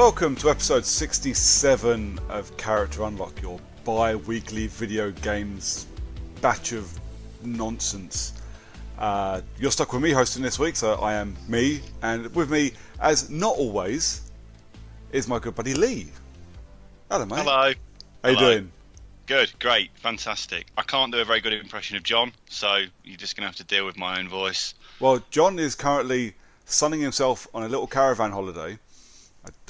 Welcome to episode 67 of Character Unlock, your bi-weekly video games batch of nonsense. You're stuck with me hosting this week, so I am me, and with me, as not always, is my good buddy Lee. Hello, mate. Hello. How you doing? Good, great, fantastic. I can't do a very good impression of John, so you're just going to have to deal with my own voice. Well, John is currently sunning himself on a little caravan holiday.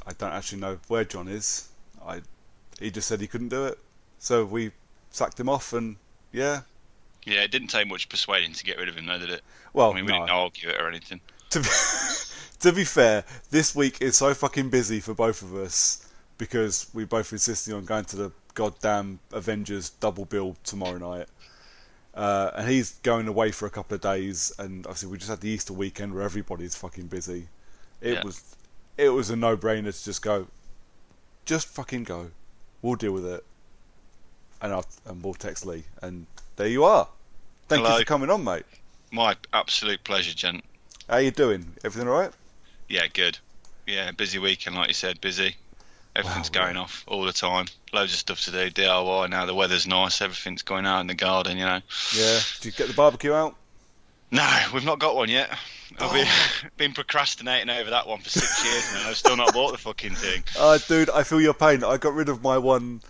I don't actually know where John is. He just said he couldn't do it, so we sacked him off, and yeah. Yeah, it didn't take much persuading to get rid of him, though, did it? Well, I mean, we didn't argue it or anything. To be fair, this week is so fucking busy for both of us because we both insisting on going to the goddamn Avengers double bill tomorrow night. And he's going away for a couple of days, and obviously we just had the Easter weekend where everybody's fucking busy. It was a no-brainer to just go. Just fucking go. We'll deal with it. And we'll text Lee. And there you are. Thank you for coming on, mate. My absolute pleasure, gent. How you doing? Everything alright? Yeah, good. Yeah, busy weekend, like you said, busy. Everything's going off all the time. Loads of stuff to do, DIY. Now the weather's nice, everything's going out in the garden, you know. Yeah. Did you get the barbecue out? No, we've not got one yet. I've been procrastinating over that one for 6 years now. I've still not bought the fucking thing. Dude, I feel your pain. I got rid of my one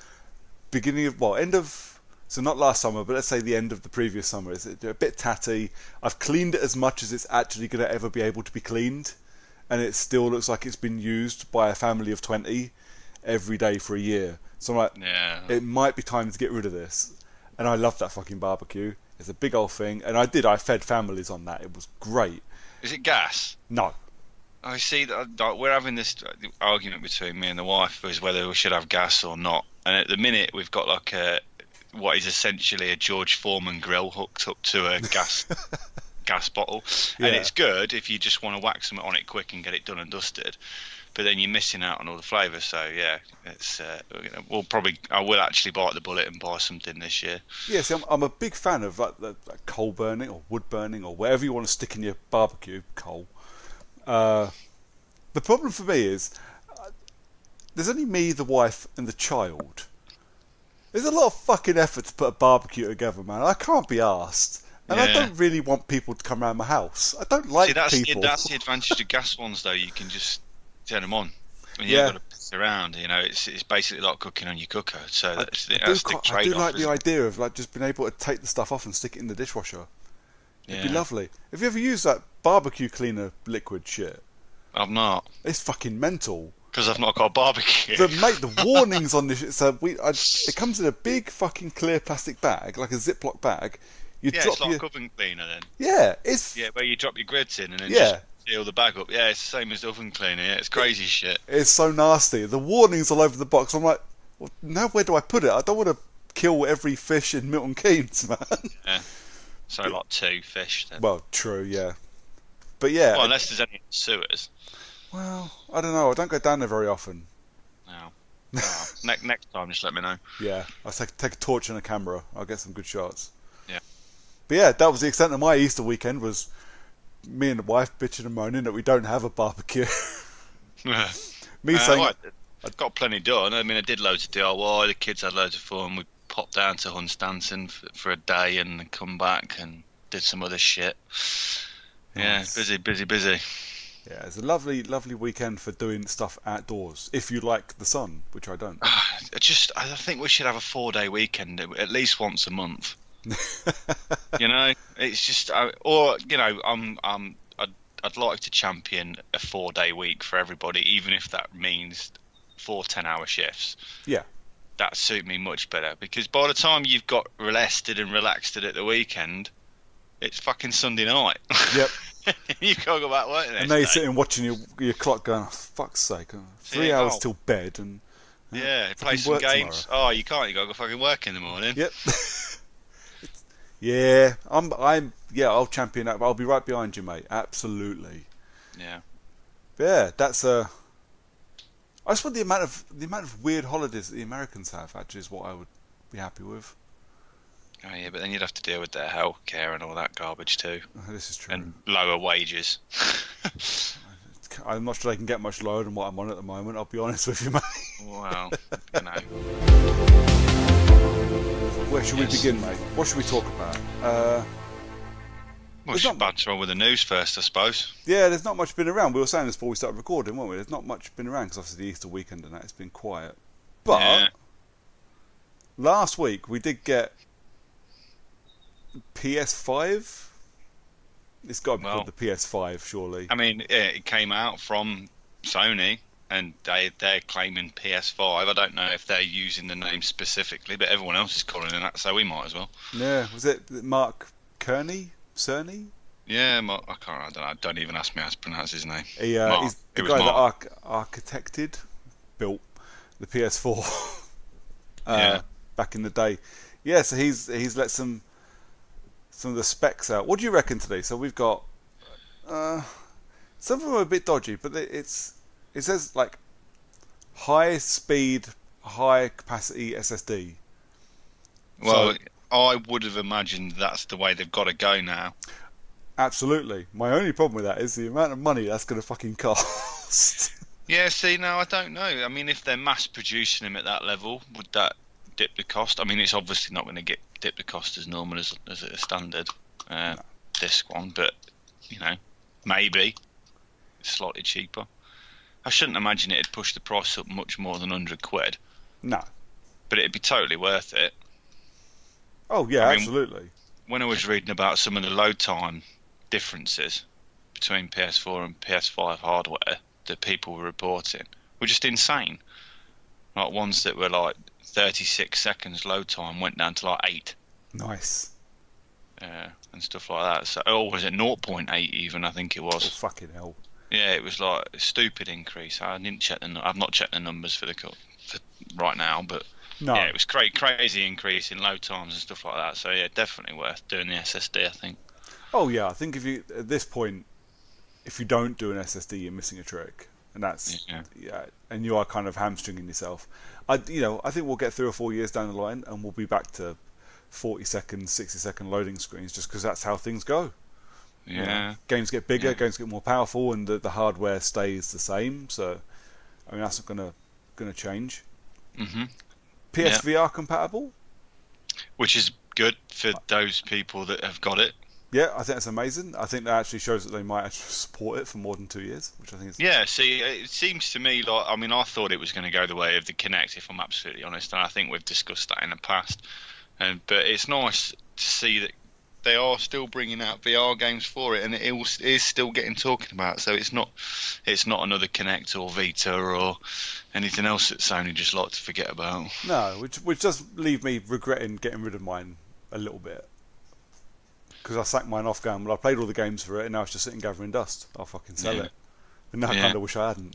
so not last summer, but let's say the end of the previous summer. It's a bit tatty. I've cleaned it as much as it's actually going to ever be able to be cleaned. And it still looks like it's been used by a family of 20 every day for a year. So I'm like, It might be time to get rid of this. And I love that fucking barbecue. It's a big old thing. And I fed families on that. It was great. Is it gas? No. I see that we're having this argument between me and the wife as whether we should have gas or not. And at the minute, we've got like what is essentially a George Foreman grill hooked up to a gas bottle. And it's good if you just want to whack something on it quick and get it done and dusted. But then you're missing out on all the flavours. So yeah, it's I will actually bite the bullet and buy something this year. Yeah, see, I'm a big fan of like coal burning or wood burning or whatever you want to stick in your barbecue. Coal. The problem for me is there's only me, the wife, and the child. There's a lot of fucking effort to put a barbecue together, man. I can't be arsed. And I don't really want people to come around my house. I don't like people. That's the advantage of gas ones, though. You can just turn them on. When you've got to piss around, you know, it's basically like cooking on your cooker. So that's the trade-off. I do like the idea of like just being able to take the stuff off and stick it in the dishwasher. It'd be lovely. Have you ever used that barbecue cleaner liquid shit? I've not. It's fucking mental. Because I've not got a barbecue. Mate, the warnings on this shit. So it comes in a big fucking clear plastic bag, like a Ziploc bag. It's like oven cleaner then. Yeah, where you drop your grids in and then just seal the bag up. Yeah, it's the same as oven cleaner. Yeah, it's crazy shit. It's so nasty. The warnings all over the box. I'm like, well, now where do I put it? I don't want to kill every fish in Milton Keynes, man. Yeah. So like 2 fish then. Well, true, yeah. But yeah. Well, unless there's any sewers. Well, I don't know. I don't go down there very often. No. Next time, just let me know. Yeah, I'll take a torch and a camera. I'll get some good shots. Yeah. But yeah, that was the extent of my Easter weekend, was me and the wife bitching and moaning that we don't have a barbecue. Me saying... I've got plenty done. I mean, I did loads of DIY. The kids had loads of fun. We popped down to Hunstanton for a day and come back and did some other shit. Nice. Yeah, busy. Yeah, it's a lovely weekend for doing stuff outdoors, if you like the sun, which I don't. I think we should have a 4-day weekend at least once a month. You know, it's just, I'd like to champion a 4-day week for everybody, even if that means 4 10-hour shifts. Yeah. That suit me much better, because by the time you've got rested and relaxed at the weekend, it's fucking Sunday night. Yep. You can't go back work the next And then you're day. sitting watching your clock going, oh, fuck's sake, 3 hours till bed and play some games. Tomorrow. Oh, you can't. You got to go fucking work in the morning. Yep. Yeah, I'll champion that. I'll be right behind you, mate. Absolutely. Yeah. Yeah, that's I just want the amount of weird holidays that the Americans have. Actually, is what I would be happy with. Oh yeah, but then you'd have to deal with their health care and all that garbage too. This is true. And lower wages. I'm not sure they can get much lower than what I'm on at the moment. I'll be honest with you, mate. Well, you know. Where should we begin, mate? What should we talk about? We should banter on with the news first, I suppose. Yeah, there's not much been around. We were saying this before we started recording, weren't we? There's not much been around because obviously the Easter weekend and that, it's been quiet. But last week we did get PS5. It's got to be called the PS5, surely. I mean, it came out from Sony, and they're claiming PS5. I don't know if they're using the name specifically, but everyone else is calling it that, so we might as well. Yeah, was it Mark Cerny? Yeah, I don't know. Don't even ask me how to pronounce his name. He's the guy that built the PS4 back in the day. Yeah, so he's let some of the specs out. What do you reckon today? So we've got some of them are a bit dodgy, but it says like high speed, high capacity SSD. Well, so, I would have imagined that's the way they've got to go now. Absolutely. My only problem with that is the amount of money that's going to fucking cost. Yeah, see, no, I don't know. I mean, if they're mass producing them at that level, would that dip the cost? I mean, it's obviously not going to dip the cost as normal as a standard disc one, but, you know, maybe it's slightly cheaper. I shouldn't imagine it'd push the price up much more than £100. No. But it'd be totally worth it. Oh, yeah, absolutely. When I was reading about some of the load time differences between PS4 and PS5 hardware that people were reporting were just insane. Like ones that were like 36 seconds load time went down to like 8. Nice. And stuff like that. So, or was it 0.8 even? I think it was. Oh, fucking hell. Yeah, it was like a stupid increase. I've not checked the numbers for right now, but no. Yeah, it was crazy increase in load times and stuff like that. So yeah, definitely worth doing the SSD, I think. Oh yeah, I think at this point, if you don't do an SSD, you're missing a trick, and that's and you are kind of hamstringing yourself. I think we'll get 3 or 4 years down the line, and we'll be back to 40-second, 60-second loading screens, just because that's how things go. Yeah. You know, games get bigger, games get more powerful, and the hardware stays the same. So, I mean, that's not gonna change. Mm-hmm. PSVR compatible, which is good for those people that have got it. Yeah, I think that's amazing. I think that actually shows that they might actually support it for more than 2 years, which I think is... Yeah, see, it seems to me like... I mean, I thought it was going to go the way of the Kinect, if I'm absolutely honest, and I think we've discussed that in the past. But it's nice to see that they are still bringing out VR games for it, and it is still getting talking about. So it's not another Kinect or Vita or anything else that Sony just like to forget about. No, which does leave me regretting getting rid of mine a little bit. Because I sacked mine off going, well, I played all the games for it, and now it's just sitting gathering dust. I'll fucking sell it. And now I kind of wish I hadn't.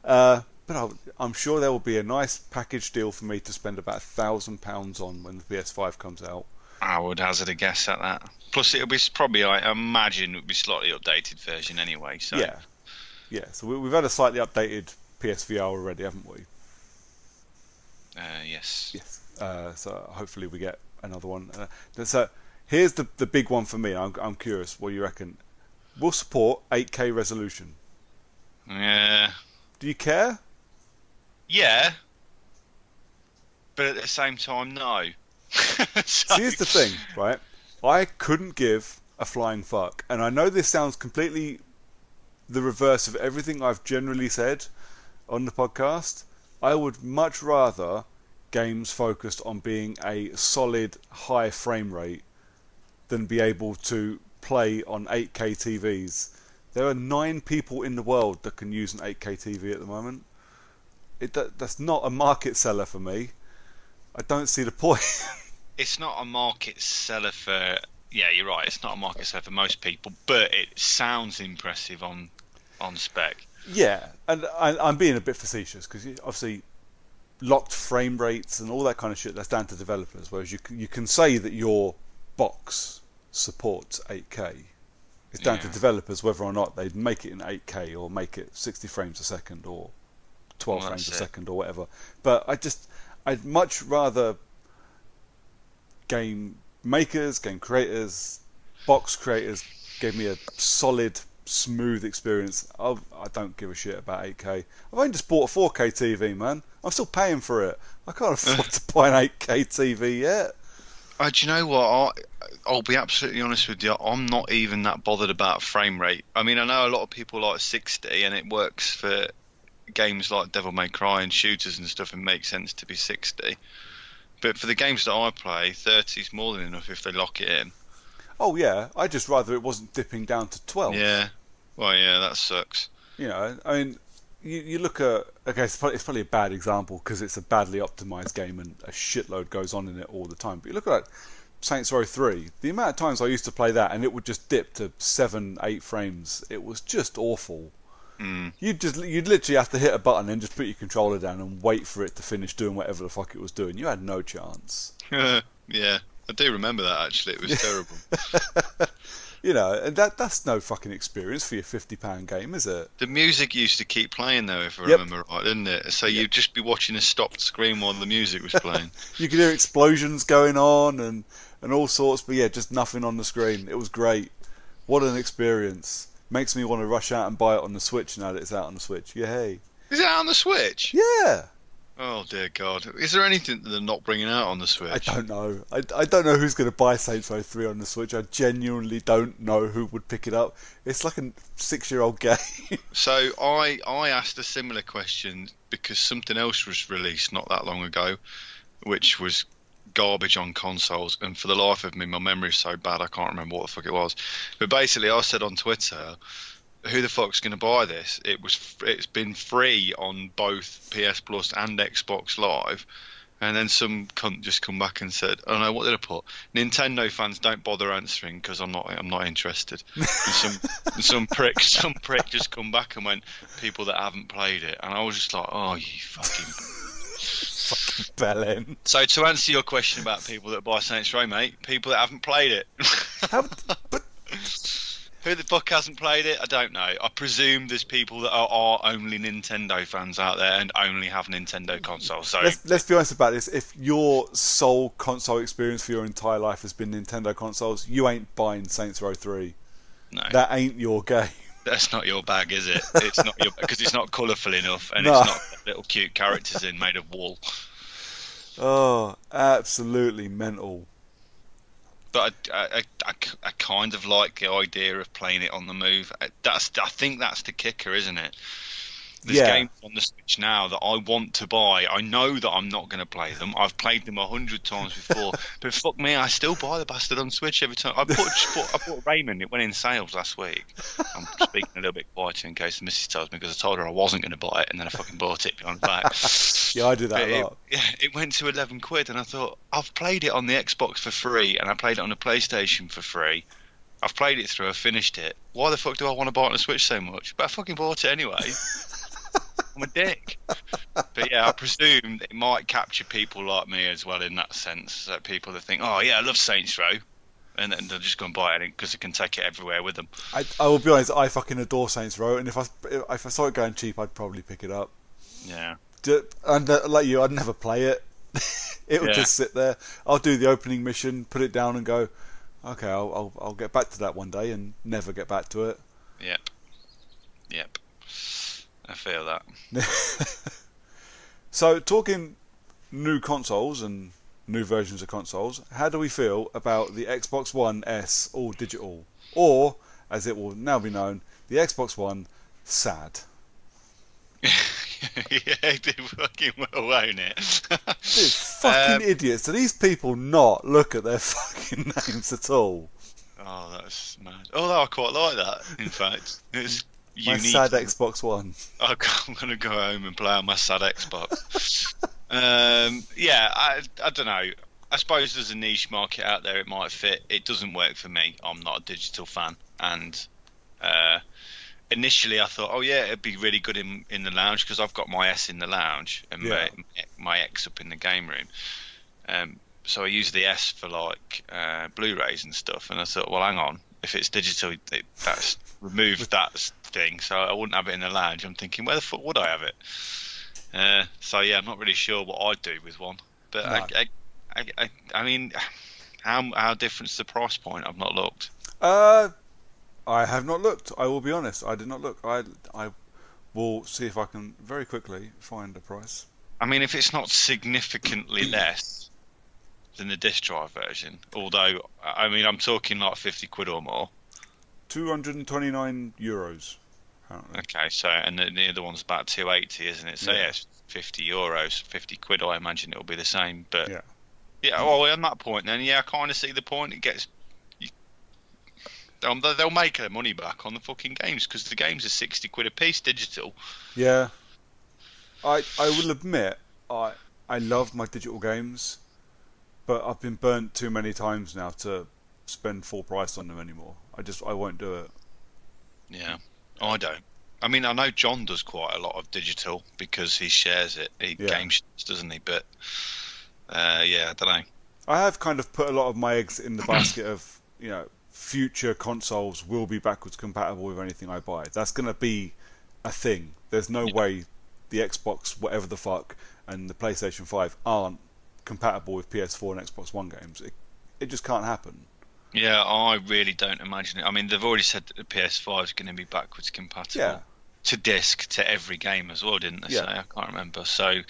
But I'm sure there will be a nice package deal for me to spend about £1,000 on when the PS5 comes out. I would hazard a guess at that. Plus, it'll be probably, I imagine, it would be slightly updated version anyway. So yeah. So we've had a slightly updated PSVR already, haven't we? Yes. So hopefully we get another one. So here's the big one for me. I'm curious what you reckon. We'll support 8K resolution. Yeah. Do you care? Yeah. But at the same time, no. So here's the thing, right? I couldn't give a flying fuck, and I know this sounds completely the reverse of everything I've generally said on the podcast. I would much rather games focused on being a solid high frame rate than be able to play on 8K TVs. There are 9 people in the world that can use an 8K TV at the moment. That's not a market seller for me. I don't see the point. It's not a market seller for... Yeah, you're right. It's not a market seller for most people, but it sounds impressive on spec. Yeah, and I'm being a bit facetious because obviously locked frame rates and all that kind of shit, that's down to developers, whereas you can say that your box supports 8K. It's down to developers whether or not they make it in 8K or make it 60 frames a second or 12 frames a second or whatever. But I'd much rather game makers, game creators, box creators give me a solid smooth experience. I don't give a shit about 8K. I've only just bought a 4K TV, man. I'm still paying for it. I can't afford to buy an 8K TV yet. Do you know what? I'll be absolutely honest with you. I'm not even that bothered about frame rate. I mean, I know a lot of people like 60, and it works for games like Devil May Cry and shooters and stuff. It makes sense to be 60. But for the games that I play, 30 is more than enough if they lock it in. Oh yeah, I just rather it wasn't dipping down to 12. Yeah. Well, yeah, that sucks. You know, I mean, you look at, okay, it's probably a bad example because it's a badly optimized game and a shitload goes on in it all the time. But you look at Saints Row 3, the amount of times I used to play that and it would just dip to 7, 8 frames, it was just awful. You'd literally have to hit a button and just put your controller down and wait for it to finish doing whatever the fuck it was doing. You had no chance. Yeah, I do remember that actually. It was terrible. You know, and that's no fucking experience for your £50 game, is it? The music used to keep playing though, if I remember right, didn't it? So you'd just be watching a stopped screen while the music was playing. You could hear explosions going on and all sorts, but yeah, just nothing on the screen. It was great. What an experience. Makes me want to rush out and buy it on the Switch now that it's out on the Switch. Yay. Is it out on the Switch? Yeah. Oh dear God! Is there anything that they're not bringing out on the Switch? I don't know. I don't know who's going to buy Saints Row 3 on the Switch. I genuinely don't know who would pick it up. It's like a 6-year-old game. So I asked a similar question because something else was released not that long ago, which was garbage on consoles, and for the life of me, my memory is so bad I can't remember what the fuck it was. But basically, I said on Twitter, who the fuck's going to buy this? It's been free on both PS Plus and Xbox Live, and then some cunt just come back and said, "Oh no, what did I put? Nintendo fans don't bother answering because I'm not interested." And some prick just come back and went, "People that haven't played it," and I was just like, "Oh, you fucking." Fucking bellend. So to answer your question about people that buy Saints Row, mate, people that haven't played it. But Who the fuck hasn't played it? I don't know. I presume there's people that are only Nintendo fans out there and only have Nintendo consoles. So let's be honest about this. If your sole console experience for your entire life has been Nintendo consoles, you ain't buying Saints Row 3. No, that ain't your game. That's not your bag, is it? It's not your because it's not colourful enough and No. it's not got little cute characters in made of wool. Oh, absolutely mental. But I kind of like the idea of playing it on the move. I think that's the kicker, isn't it? There's games on the Switch now that I want to buy. I know that I'm not going to play them. I've played them 100 times before, but fuck me, I still buy the bastard on Switch every time. I bought Rayman. It went in sales last week. I'm speaking a little bit quieter in case the missus tells me because I told her I wasn't going to buy it, and then I fucking bought it behind the back. Yeah, I do that a lot. It went to 11 quid, and I thought I've played it on the Xbox for free, and I played it on the PlayStation for free. I've played it through. I finished it. Why the fuck do I want to buy it on the Switch so much? But I fucking bought it anyway. I'm a dick. But yeah, I presume it might capture people like me as well in that sense. So people that think, oh yeah, I love Saints Row, and then they're just going to buy it because they can take it everywhere with them. I will be honest, I fucking adore Saints Row, and if I saw it going cheap, I'd probably pick it up. Yeah. And like you, I'd never play it. It would just sit there. I'll do the opening mission, put it down, and go, okay, I'll get back to that one day, and never get back to it. Yep. I feel that. So, talking new consoles and new versions of consoles, how do we feel about the Xbox One S all digital? Or, as it will now be known, the Xbox One SAD. Yeah, it did fucking well, won't it? Dude, fucking idiots. Do these people not look at their fucking names at all? Oh, that's mad. Although I quite like that, in fact. It's my unique. sad Xbox One. I'm going to go home and play on my sad Xbox. I don't know. I suppose there's a niche market out there it might fit. It doesn't work for me. I'm not a digital fan. And initially I thought, oh yeah, it'd be really good in the lounge because I've got my S in the lounge and my X up in the game room. So I use the S for like Blu-rays and stuff. And I thought, well, hang on. If it's digital, that's removed that thing, so I wouldn't have it in the lounge. I'm thinking, where the fuck would I have it? So yeah, I'm not really sure what I'd do with one. But no. I mean, how different's the price point? I've not looked. I I have not looked. I will be honest. I did not look. I will see if I can very quickly find a price. I mean, if it's not significantly less than the disc drive version, although I mean, I'm talking like 50 quid or more. €229. Apparently. Okay, so and the other one's about 280, isn't it? So yeah, it's €50, 50 quid. I imagine it'll be the same. But yeah. Well, on that point, then I kind of see the point. It gets. They'll make their money back on the fucking games because the games are 60 quid a piece digital. Yeah. I will admit I love my digital games, but I've been burnt too many times now to spend full price on them anymore. I won't do it. Yeah, I don't. I mean, I know John does quite a lot of digital because he shares it. He game shares, doesn't he? But yeah, I don't know. I have kind of put a lot of my eggs in the basket of, future consoles will be backwards compatible with anything I buy. That's going to be a thing. There's no way the Xbox, whatever the fuck, and the PlayStation 5 aren't compatible with PS4 and Xbox One games. It just can't happen. Yeah, I really don't imagine it. I mean, they've already said that the PS5 is going to be backwards compatible to disc to every game as well, didn't they say? I can't remember. So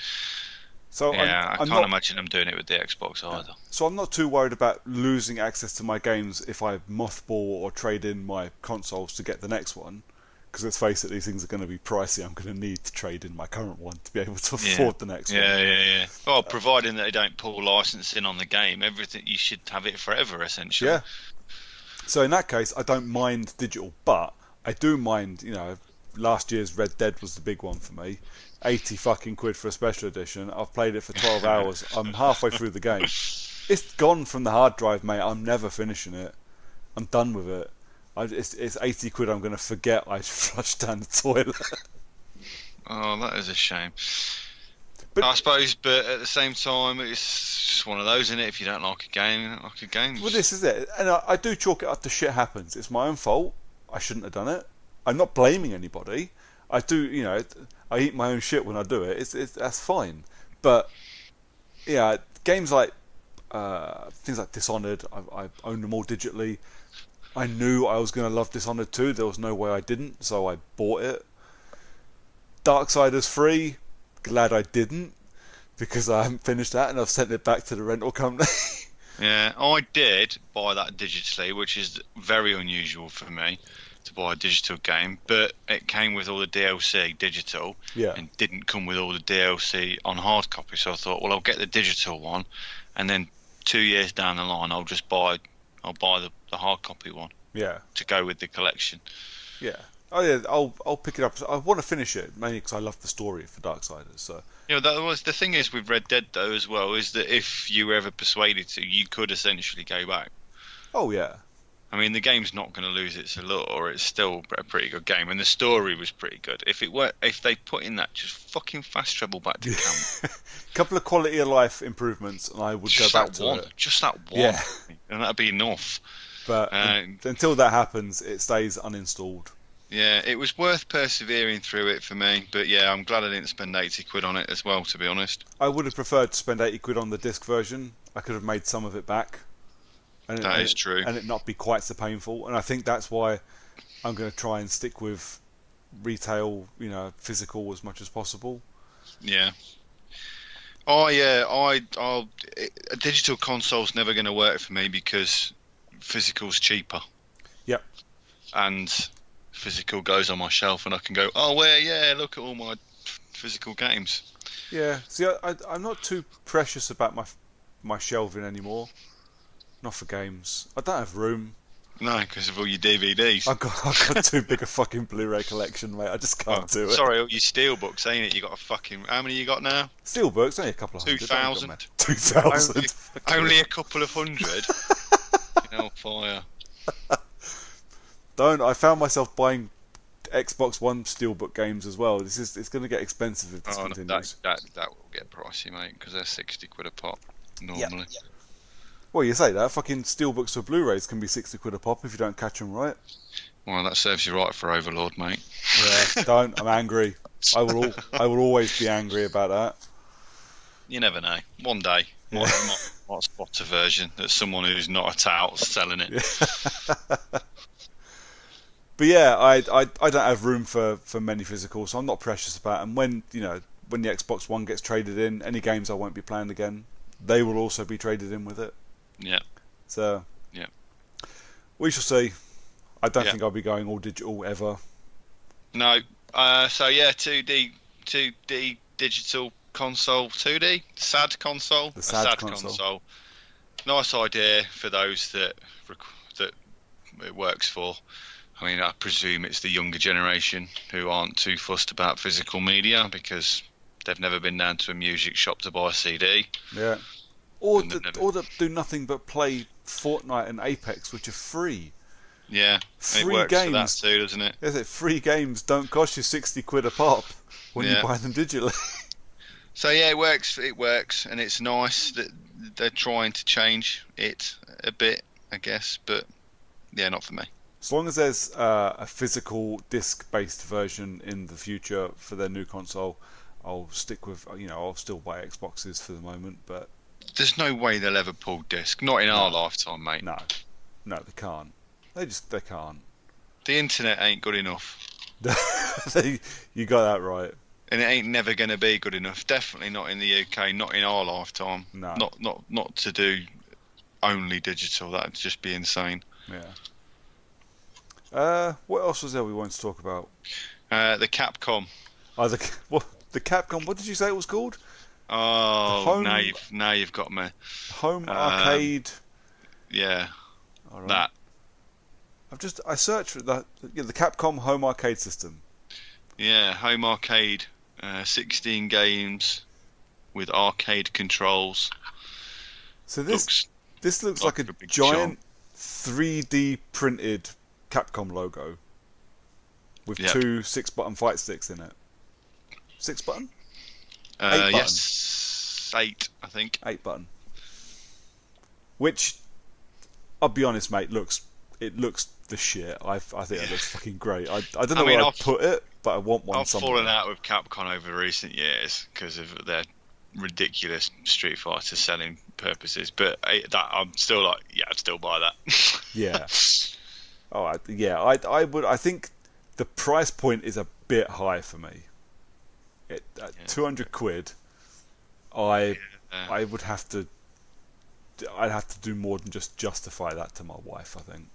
yeah, I can't imagine them doing it with the Xbox either. So I'm not too worried about losing access to my games if I mothball or trade in my consoles to get the next one. Because let's face it, these things are going to be pricey. I'm going to need to trade in my current one to be able to afford the next one. Yeah. Well, providing that they don't pull licensing on the game, everything you should have it forever, essentially. Yeah. So in that case, I don't mind digital, but I do mind. Last year's Red Dead was the big one for me. 80 fucking quid for a special edition. I've played it for 12 hours. I'm halfway through the game. It's gone from the hard drive, mate. I'm never finishing it. I'm done with it. It's 80 quid I'm going to forget I flushed down the toilet. Oh, that is a shame. But I suppose, but at the same time, it's just one of those, isn't it? If you don't like a game, you don't like a game. Well, this is it. And I do chalk it up to shit happens. It's my own fault. I shouldn't have done it. I'm not blaming anybody. I do, I eat my own shit when I do it. That's fine. But, yeah, games like, things like Dishonored, I own them all digitally. I knew I was going to love Dishonored 2. There was no way I didn't, so I bought it. Darksiders 3, glad I didn't, because I haven't finished that and I've sent it back to the rental company. Yeah, I did buy that digitally, which is very unusual for me to buy a digital game, but it came with all the DLC digital and didn't come with all the DLC on hard copy, so I thought, well, I'll get the digital one, and then 2 years down the line I'll buy the hard copy one to go with the collection. I'll pick it up. I want to finish it mainly because I love the story for Darksiders. So that was the thing is with Red Dead though as well, is that if you were ever persuaded to, you could essentially go back. Oh yeah. I mean, the game's not going to lose its allure. It's still a pretty good game, and the story was pretty good. If they put in that just fucking fast travel back to camp, couple of quality of life improvements, and I would go back to it. Just that one, and that'd be enough. But until that happens, it stays uninstalled. Yeah, it was worth persevering through it for me. But yeah, I'm glad I didn't spend 80 quid on it as well, to be honest. I would have preferred to spend 80 quid on the disc version. I could have made some of it back. That is true. And it not be quite so painful. And I think that's why I'm going to try and stick with retail, physical as much as possible. Yeah. Oh yeah, a digital console's never going to work for me because physical's cheaper. Yep. And physical goes on my shelf, and I can go, oh well, yeah, look at all my physical games. Yeah. See, I'm not too precious about my shelving anymore. Not for games. I don't have room. No, because of all your DVDs. I've got too big a fucking Blu-ray collection, mate. I just can't do it. Sorry, all your steelbooks, ain't it? You got a fucking... How many you got now? Steelbooks? Only a couple of 2,000. 2,000. Only a couple of hundred. Hellfire. I found myself buying Xbox One Steelbook games as well. It's going to get expensive if this continues. That will get pricey, mate, because they're 60 quid a pop normally. Yeah. Well, you say that. Fucking Steelbooks or Blu-rays can be 60 quid a pop if you don't catch them right. Well, that serves you right for Overlord, mate. Yeah, don't. I'm angry. I will always be angry about that. You never know. One day, might spot a version that someone who's not a tout selling it. Yeah. But yeah, I don't have room for many physicals, so I'm not precious about them. When when the Xbox One gets traded in, any games I won't be playing again, they will also be traded in with it. Yeah. So yeah, we shall see. I don't Yeah. think I'll be going all digital ever. No. So yeah, 2D digital console, 2D sad console, The a sad sad console. console. Nice idea for those that it works for. I mean, I presume it's the younger generation who aren't too fussed about physical media because they've never been down to a music shop to buy a CD. Yeah. Or And they've never- that do nothing but play Fortnite and Apex, which are free. Yeah, it Free works for that games. too, doesn't it? Is it free games don't cost you 60 quid a pop when you Yeah. buy them digitally? So yeah, it works, and it's nice that they're trying to change it a bit, I guess, but yeah, not for me. As long as there's a physical disc-based version in the future for their new console, I'll stick with. I'll still buy Xboxes for the moment, but There's no way they'll ever pull disc, not in our lifetime, mate. no, they can't. They can't. The internet ain't good enough, You got that right. and it ain't never going to be good enough. Definitely not in the UK, not in our lifetime. No. Not to do only digital. That'd just be insane. Yeah. What else was there we wanted to talk about? The Capcom. The Capcom. What did you say it was called? Oh, Home- now you've got me. Home Arcade. Yeah, All right. that. I searched for the Capcom Home Arcade system. Yeah, Home Arcade. 16 games with arcade controls. So this looks like a big giant 3D printed Capcom logo with Yep. two 6-button fight sticks in it. 6-button? 8 Yes, 8, I think. 8-button. Which, I'll be honest, mate, it looks the shit. I think it looks fucking great. I don't know where I'd put it, but I want one I've somewhere. fallen out with Capcom over recent years because of their ridiculous Street Fighter selling purposes. But I'm still like, yeah, I'd still buy that. Yeah. I would. I think the price point is a bit high for me. At 200 quid, I would have to. I'd have to do more than just justify that to my wife, I think.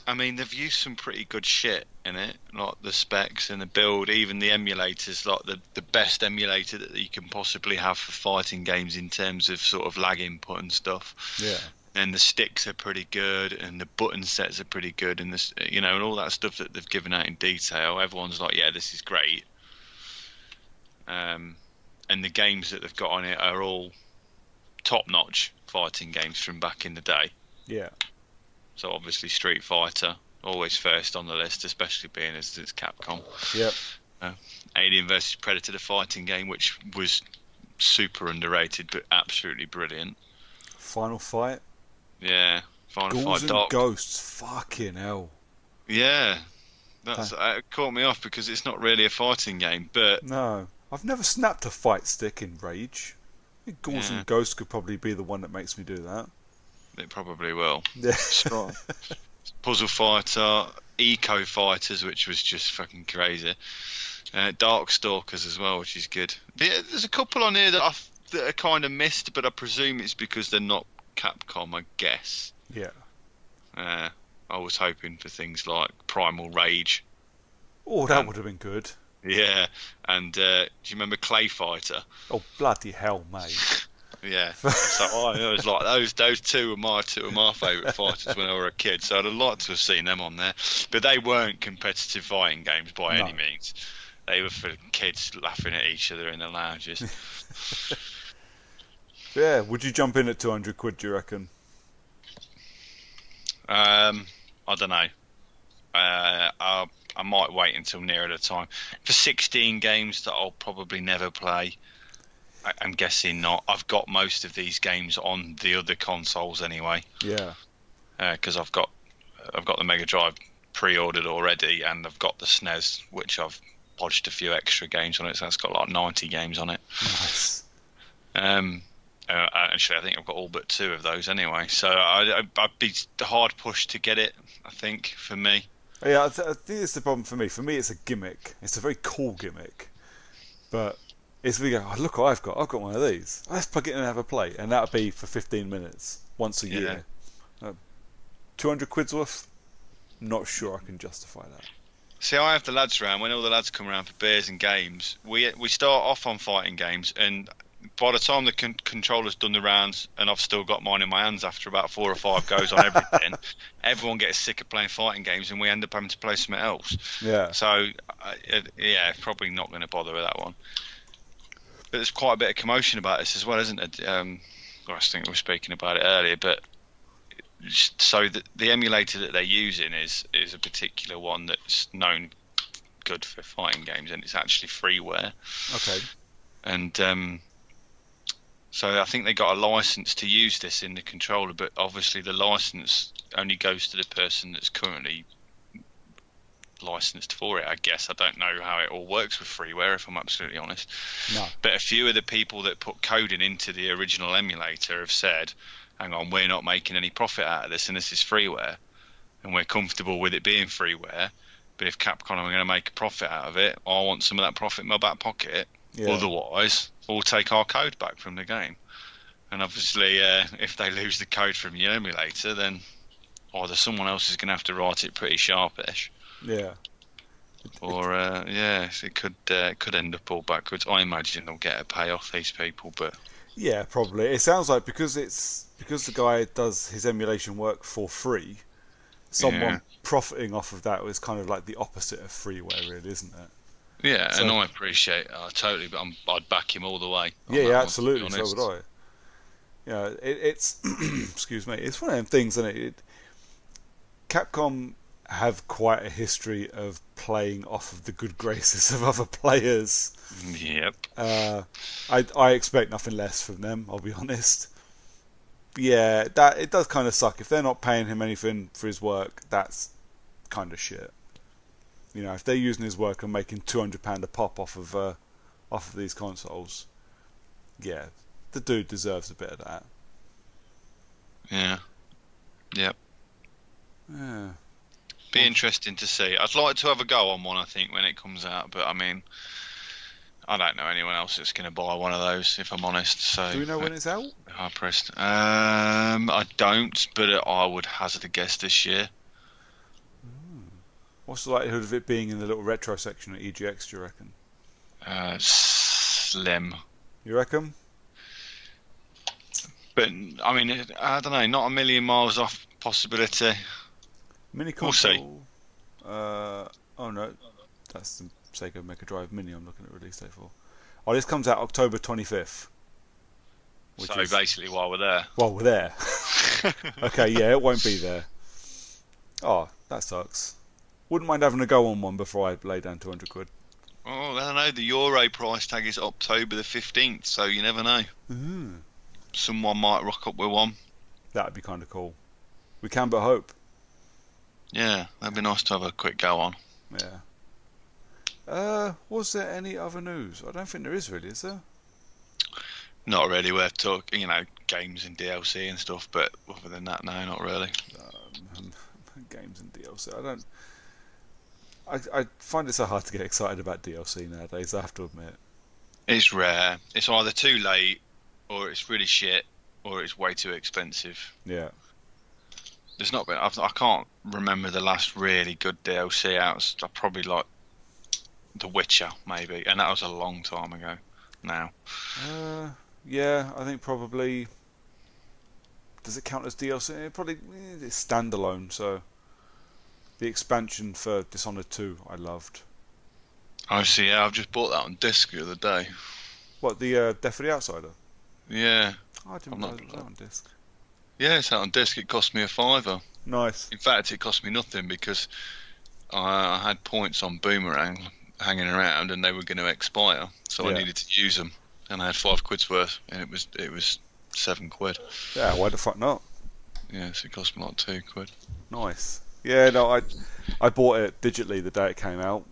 I mean, they've used some pretty good shit in it, like the specs and the build, even the emulators, like the best emulator that you can possibly have for fighting games in terms of sort of lag input and stuff. Yeah. And the sticks are pretty good, and the button sets are pretty good, and this, and all that stuff that they've given out in detail. Everyone's like, yeah, this is great. And the games that they've got on it are all top-notch fighting games from back in the day. Yeah. So obviously Street Fighter, always first on the list, especially being as it's Capcom. Yep. Alien vs Predator, the fighting game, which was super underrated but absolutely brilliant. Final Fight. Yeah, Final Ghouls Fight and Dark. Ghosts. Fucking hell. Yeah, it caught me off because it's not really a fighting game, but No, I've never snapped a fight stick in Rage. I think Ghouls and Ghosts could probably be the one that makes me do that. it probably will. Yeah. Strong. Puzzle Fighter, Eco Fighters, which was just fucking crazy. Dark Stalkers as well, which is good. There's a couple on here that are kind of missed, but I presume it's because they're not Capcom, I guess. Yeah. I was hoping for things like Primal Rage. Oh, that would have been good. Yeah, and do you remember Clay Fighter? Oh, bloody hell, mate. Yeah, so I was like those two were my favourite fighters when I was a kid. So I'd have liked to have seen them on there, but they weren't competitive fighting games by any means. They were for kids laughing at each other in the lounges. Yeah, would you jump in at 200 quid, do you reckon? I don't know. I might wait until nearer the time. For 16 games that I'll probably never play, I'm guessing not. I've got most of these games on the other consoles anyway. Yeah. Because I've got the Mega Drive pre-ordered already, and I've got the SNES, which I've podged a few extra games on it. So it's got like 90 games on it. Nice. Actually, I think I've got all but 2 of those anyway. So I'd be hard pushed to get it, I think, for me. Yeah, I think it's the problem for me. For me, it's a gimmick. It's a very cool gimmick, but it's we go. Oh, look what I've got one of these. Let's plug it in and have a play, and that'll be for 15 minutes once a Yeah. year. 200 quid's worth. Not sure I can justify that. See, I have the lads round. When all the lads come around for beers and games, we start off on fighting games, and by the time the controller's done the rounds, and I've still got mine in my hands after about 4 or 5 goes on everything, everyone gets sick of playing fighting games, and we end up having to play something else. Yeah. So, yeah, probably not going to bother with that one. But there's quite a bit of commotion about this as well, isn't it? I think we were speaking about it earlier, but so the emulator that they're using is a particular one that's known good for fighting games, and it's actually freeware. Okay. And so I think they got a license to use this in the controller, but obviously the license only goes to the person that's currently licensed for it. I guess I don't know how it all works with freeware, if I'm absolutely honest. No. But a few of the people that put coding into the original emulator have said, hang on, we're not making any profit out of this, and this is freeware, and we're comfortable with it being freeware, but if Capcom are going to make a profit out of it, I want some of that profit in my back pocket. Yeah. Otherwise, we'll take our code back from the game. And obviously, if they lose the code from your emulator, then either someone else is going to have to write it pretty sharpish. Yeah. Or it could end up all backwards. I imagine they'll get a payoff, these people, but yeah, probably. It sounds like because the guy does his emulation work for free, someone profiting off of that was kind of like the opposite of freeware, really, isn't it? Yeah, so, and I appreciate it totally, but I'd back him all the way. Yeah, absolutely. So would I. Yeah, it's excuse me. It's one of them things, isn't it? Capcom have quite a history of playing off of the good graces of other players. Yep. I expect nothing less from them, I'll be honest. Yeah, that it does kind of suck. If they're not paying him anything for his work, that's kind of shit. You know, if they're using his work and making £200 a pop off of these consoles, yeah, the dude deserves a bit of that. Yeah. Yep. Yeah. Be interesting to see. I'd like to have a go on one, I think, when it comes out, but I mean, I don't know anyone else that's going to buy one of those, if I'm honest. So do we know when it's out? Hard pressed. I don't, but I would hazard a guess this year. What's the likelihood of it being in the little retro section at EGX, do you reckon? Slim. You reckon? But, I mean, I don't know, not a million miles off possibility. Mini console. We'll see. Oh no, that's the Sega Mega Drive Mini I'm looking at release date for. Oh, this comes out October 25th. So basically while we're there. While we're there. Okay, yeah, it won't be there. Oh, that sucks. Wouldn't mind having a go on one before I lay down 200 quid. Oh, I don't know. The Euro price tag is October the 15th, so you never know. Someone might rock up with one. That'd be kind of cool. We can but hope. Yeah, that'd be nice to have a quick go on. Yeah. Was there any other news? I don't think there is really, is there? Not really worth talking, games and DLC and stuff, but other than that, no, not really. Games and DLC. I find it so hard to get excited about DLC nowadays, I have to admit. It's rare. It's either too late, or it's really shit, or it's way too expensive. Yeah. There's not been. I can't remember the last really good DLC out. Probably like The Witcher, maybe, and that was a long time ago. Now. Yeah, I think probably. Does it count as DLC? Probably it's standalone. So the expansion for Dishonored 2, I loved. Oh, see, yeah, I've just bought that on disc the other day. What, the Death of the Outsider? Yeah. Oh, I didn't know it was on disc. Yeah, it's out on disc. It cost me £5. Nice. In fact, it cost me nothing because I had points on Boomerang hanging around and they were going to expire, so I needed to use them. And I had £5 worth, and it was £7. Yeah, why the fuck not? Yeah, so it cost me like £2. Nice. Yeah, no, I bought it digitally the day it came out.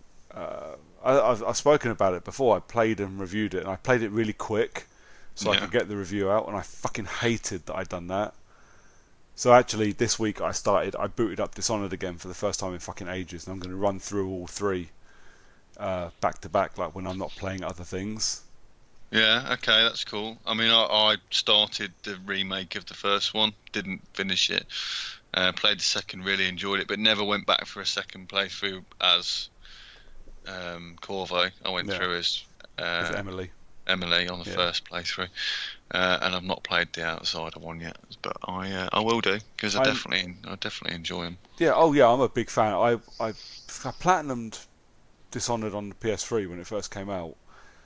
I've spoken about it before. I played and reviewed it, and I played it really quick so I could get the review out, and I fucking hated that I'd done that. So actually, this week I booted up Dishonored again for the first time in fucking ages, and I'm going to run through all three back to back, like when I'm not playing other things. Yeah, okay, that's cool. I mean, I started the remake of the first one, didn't finish it. Played the second, really enjoyed it, but never went back for a second playthrough as Corvo. I went through as Emily. Emily on the first playthrough, and I've not played the Outsider one yet, but I will do because I definitely enjoy them. Yeah, oh yeah, I'm a big fan. I platinumed Dishonored on the PS3 when it first came out.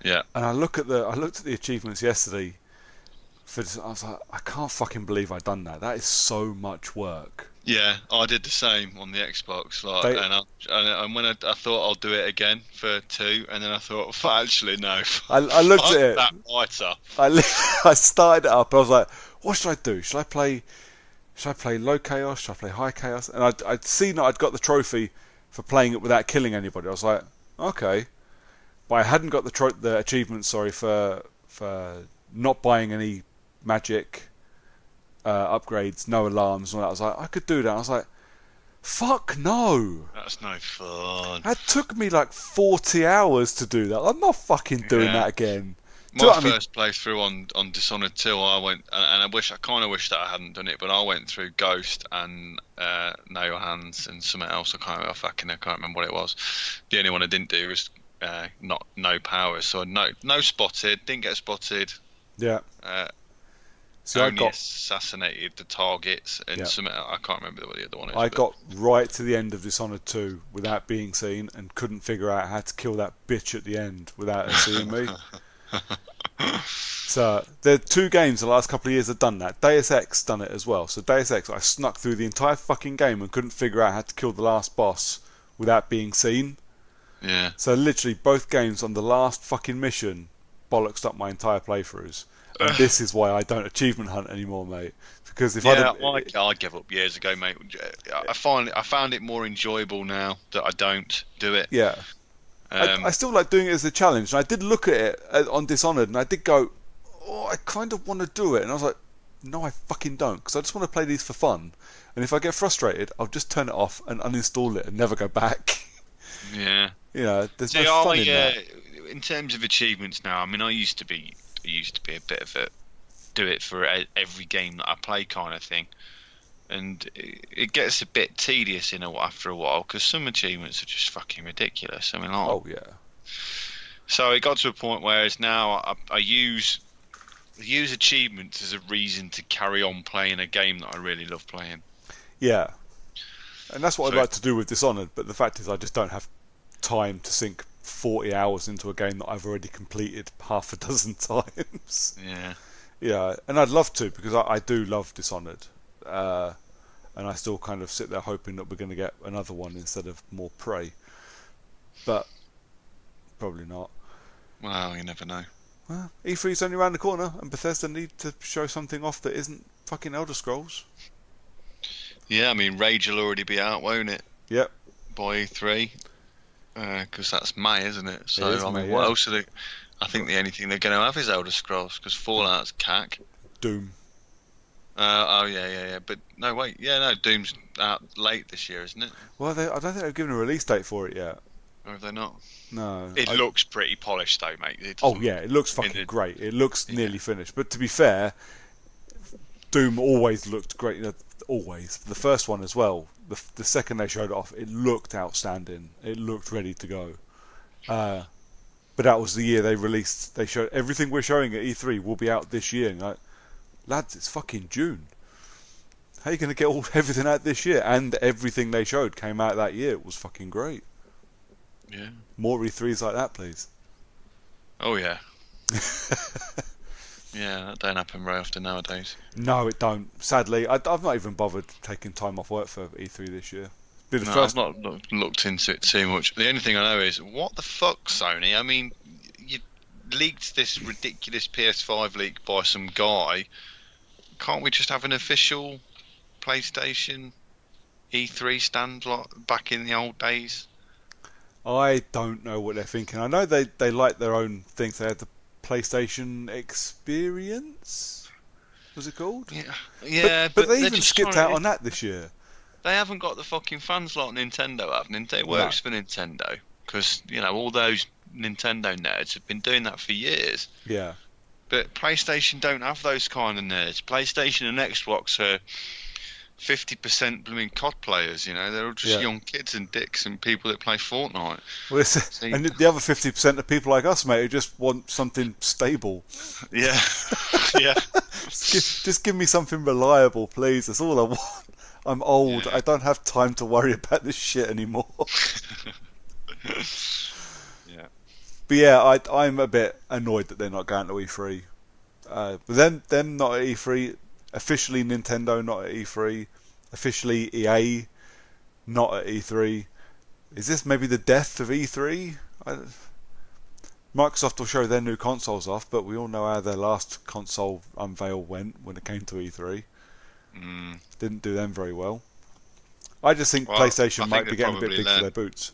Yeah, and I looked at the achievements yesterday. I was like, I can't fucking believe I've done that. That is so much work. yeah, I did the same on the Xbox. And when I thought I'll do it again for 2, and then I thought, actually no. I looked at it. That right up. I started it up. I was like, what should I do? Should I play low chaos? Should I play high chaos? And I'd seen that I'd got the trophy for playing it without killing anybody. I was like, okay, but I hadn't got the achievement. Sorry, for not buying any magic upgrades, no alarms, and all that. I was like, I could do that. I was like, fuck no. That's no fun. That took me like 40 hours to do that. I'm not fucking doing that again. My first playthrough on Dishonored 2, I went, and I kind of wish that I hadn't done it, but I went through Ghost and Know Your Hands and something else. I can't remember what it was. The only one I didn't do was no powers. So no spotted, didn't get spotted. Yeah. So only assassinated the targets and something. I can't remember what the other one is. I got right to the end of Dishonored 2 without being seen and couldn't figure out how to kill that bitch at the end without her seeing me. So there are 2 games the last couple of years have done that. Deus Ex done it as well. So Deus Ex, I snuck through the entire fucking game and couldn't figure out how to kill the last boss without being seen. Yeah. So literally both games on the last fucking mission bollocksed up my entire playthroughs. And this is why I don't achievement hunt anymore, mate. Because if I gave up years ago, mate. I found it more enjoyable now that I don't do it. Yeah. I still like doing it as a challenge. And I did look at it on Dishonored, and I did go, oh, I kind of want to do it. And I was like, no, I fucking don't, because I just want to play these for fun. And if I get frustrated, I'll just turn it off and uninstall it and never go back. Yeah. You know, there's no fun in that. In terms of achievements now, I mean, I used to be a bit of a do it for every game that I play kind of thing, and it gets a bit tedious after a while because some achievements are just fucking ridiculous. I mean, oh yeah. So it got to a point where it's now I use achievements as a reason to carry on playing a game that I really love playing. Yeah, and that's what I'd like to do with Dishonored, but the fact is I just don't have time to sink 40 hours into a game that I've already completed half a dozen times. Yeah. Yeah, and I'd love to, because I do love Dishonored. And I still kind of sit there hoping that we're going to get another one instead of more Prey. But probably not. Well, you never know. Well, E3's only around the corner, and Bethesda need to show something off that isn't fucking Elder Scrolls. Yeah, I mean, Rage will already be out, won't it? Yep. By E3. Because that's May, isn't it? So, it is I mean, May, what else are they... I think the only thing they're going to have is Elder Scrolls, because Fallout's cack. Doom. Yeah. But, no, wait. Yeah, no, Doom's out late this year, isn't it? Well, I don't think they've given a release date for it yet. Or have they not? No. It looks pretty polished, though, mate. It looks fucking great. It looks nearly finished. But to be fair, Doom always looked great. You know, always. The first one as well. The second they showed it off, it looked outstanding. It looked ready to go. But that was the year they showed everything we're showing at E3 will be out this year. And like, lads, it's fucking June. How are you going to get everything out this year? And everything they showed came out that year. It was fucking great. Yeah. More E3s like that, please. Oh, yeah. Yeah, that don't happen very often nowadays. No, it don't. Sadly, I've not even bothered taking time off work for E3 this year. I've not looked into it too much. The only thing I know is, what the fuck, Sony? I mean, you leaked this ridiculous PS5 leak by some guy. Can't we just have an official PlayStation E3 stand like back in the old days? I don't know what they're thinking. I know they like their own things. They had the PlayStation Experience. Was it called? Yeah, yeah, But they they're even just skipped trying out to, on that this year. they haven't got the fucking fans like Nintendo have. Nintendo No. works for Nintendo because all those Nintendo nerds have been doing that for years. Yeah. But PlayStation don't have those kind of nerds. PlayStation and Xbox are 50% blooming COD players. They're all just Yeah. young kids and dicks and people that play Fortnite. Well, See, and the other 50% are people like us, mate, who just want something stable. yeah, yeah, Just give me something reliable, please. That's all I want. I'm old. Yeah. I don't have time to worry about this shit anymore. yeah. But yeah, I'm a bit annoyed that they're not going to E3. But them not at E3, officially Nintendo not at E3, officially EA not at E3. Is this maybe the death of E3? Microsoft will show their new consoles off, but we all know how their last console unveil went when it came to E3. Didn't do them very well. I just think PlayStation might be getting a bit big for their boots.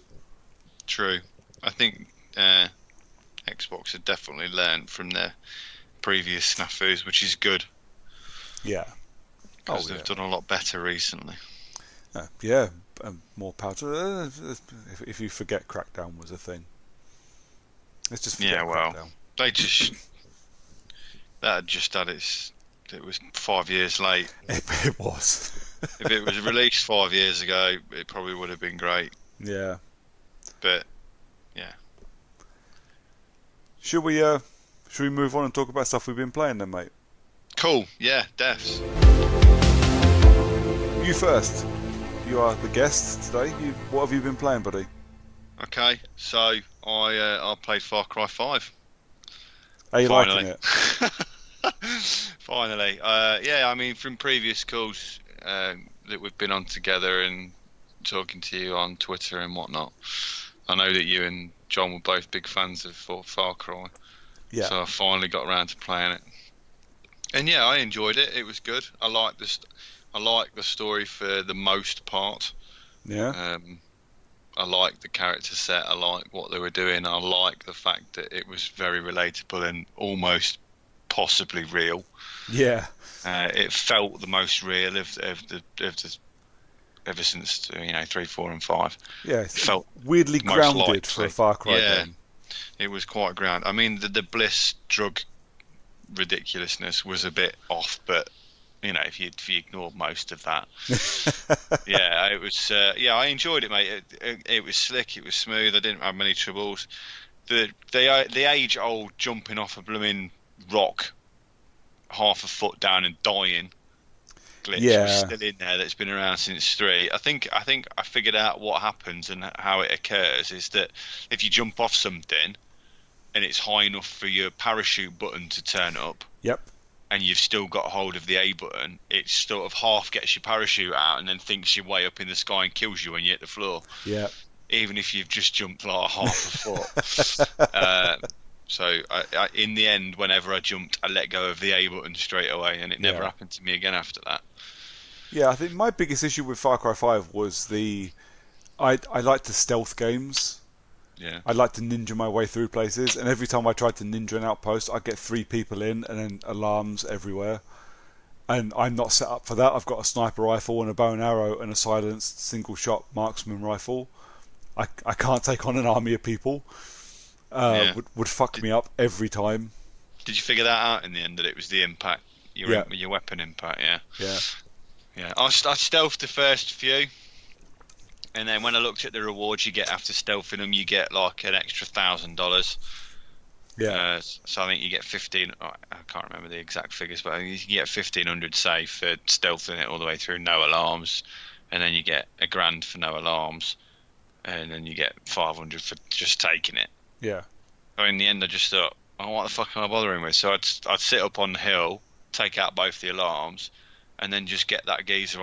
True. I think Xbox have definitely learned from their previous snafus, which is good. Yeah. Because they've done a lot better recently. Yeah, more power to if you forget Crackdown was a thing. Let's just forget Crackdown. They just... that just had its... It was 5 years late. It was. If it was released 5 years ago, it probably would have been great. Yeah. But, yeah. Should we move on and talk about stuff we've been playing then, mate? Cool. Yeah, devs. You first. You are the guest today. What have you been playing, buddy? Okay, so I played Far Cry 5. Are you liking it? Finally. Yeah, I mean, from previous calls that we've been on together and talking to you on Twitter and whatnot, I know that you and John were both big fans of Far Cry. Yeah. So I finally got around to playing it. And yeah, I enjoyed it. It was good. I liked the story for the most part. Yeah. I liked the character set. I liked what they were doing. I liked the fact that it was very relatable and almost possibly real. Yeah. It felt the most real of the ever since 3, 4, and 5. Yeah. It felt weirdly grounded for a Far Cry game. It was quite grounded. I mean, the Bliss drug ridiculousness was a bit off, but if you ignored most of that, yeah, it was. I enjoyed it, mate. It was slick. It was smooth. I didn't have many troubles. The age-old jumping off a blooming rock, half a foot down and dying glitch was still in there. That's been around since 3. I think I figured out what happens and how it occurs is that if you jump off something and it's high enough for your parachute button to turn up. Yep. And you've still got hold of the A button, it sort of half gets your parachute out and then thinks you're way up in the sky and kills you when you hit the floor. Yeah. Even if you've just jumped like half a foot. So in the end, whenever I jumped, I let go of the A button straight away, and it never happened to me again after that. Yeah, I think my biggest issue with Far Cry 5 was I like the stealth games. Yeah. I like to ninja my way through places, and every time I tried to ninja an outpost, I get 3 people in, and then alarms everywhere. And I'm not set up for that. I've got a sniper rifle and a bow and arrow and a silenced single-shot marksman rifle. I can't take on an army of people. Would fuck me up every time. Did you figure that out in the end, that it was the impact, your weapon impact? Yeah. I stealthed the first few. And then when I looked at the rewards you get after stealthing them, you get like an extra $1,000. Yeah. So I think you get 15. I can't remember the exact figures, but I think you get 1,500 save for stealthing it all the way through, no alarms, and then you get $1,000 for no alarms, and then you get 500 for just taking it. Yeah. So in the end, I just thought, oh, what the fuck am I bothering with? So I'd sit up on the hill, take out both the alarms, and then just get that geezer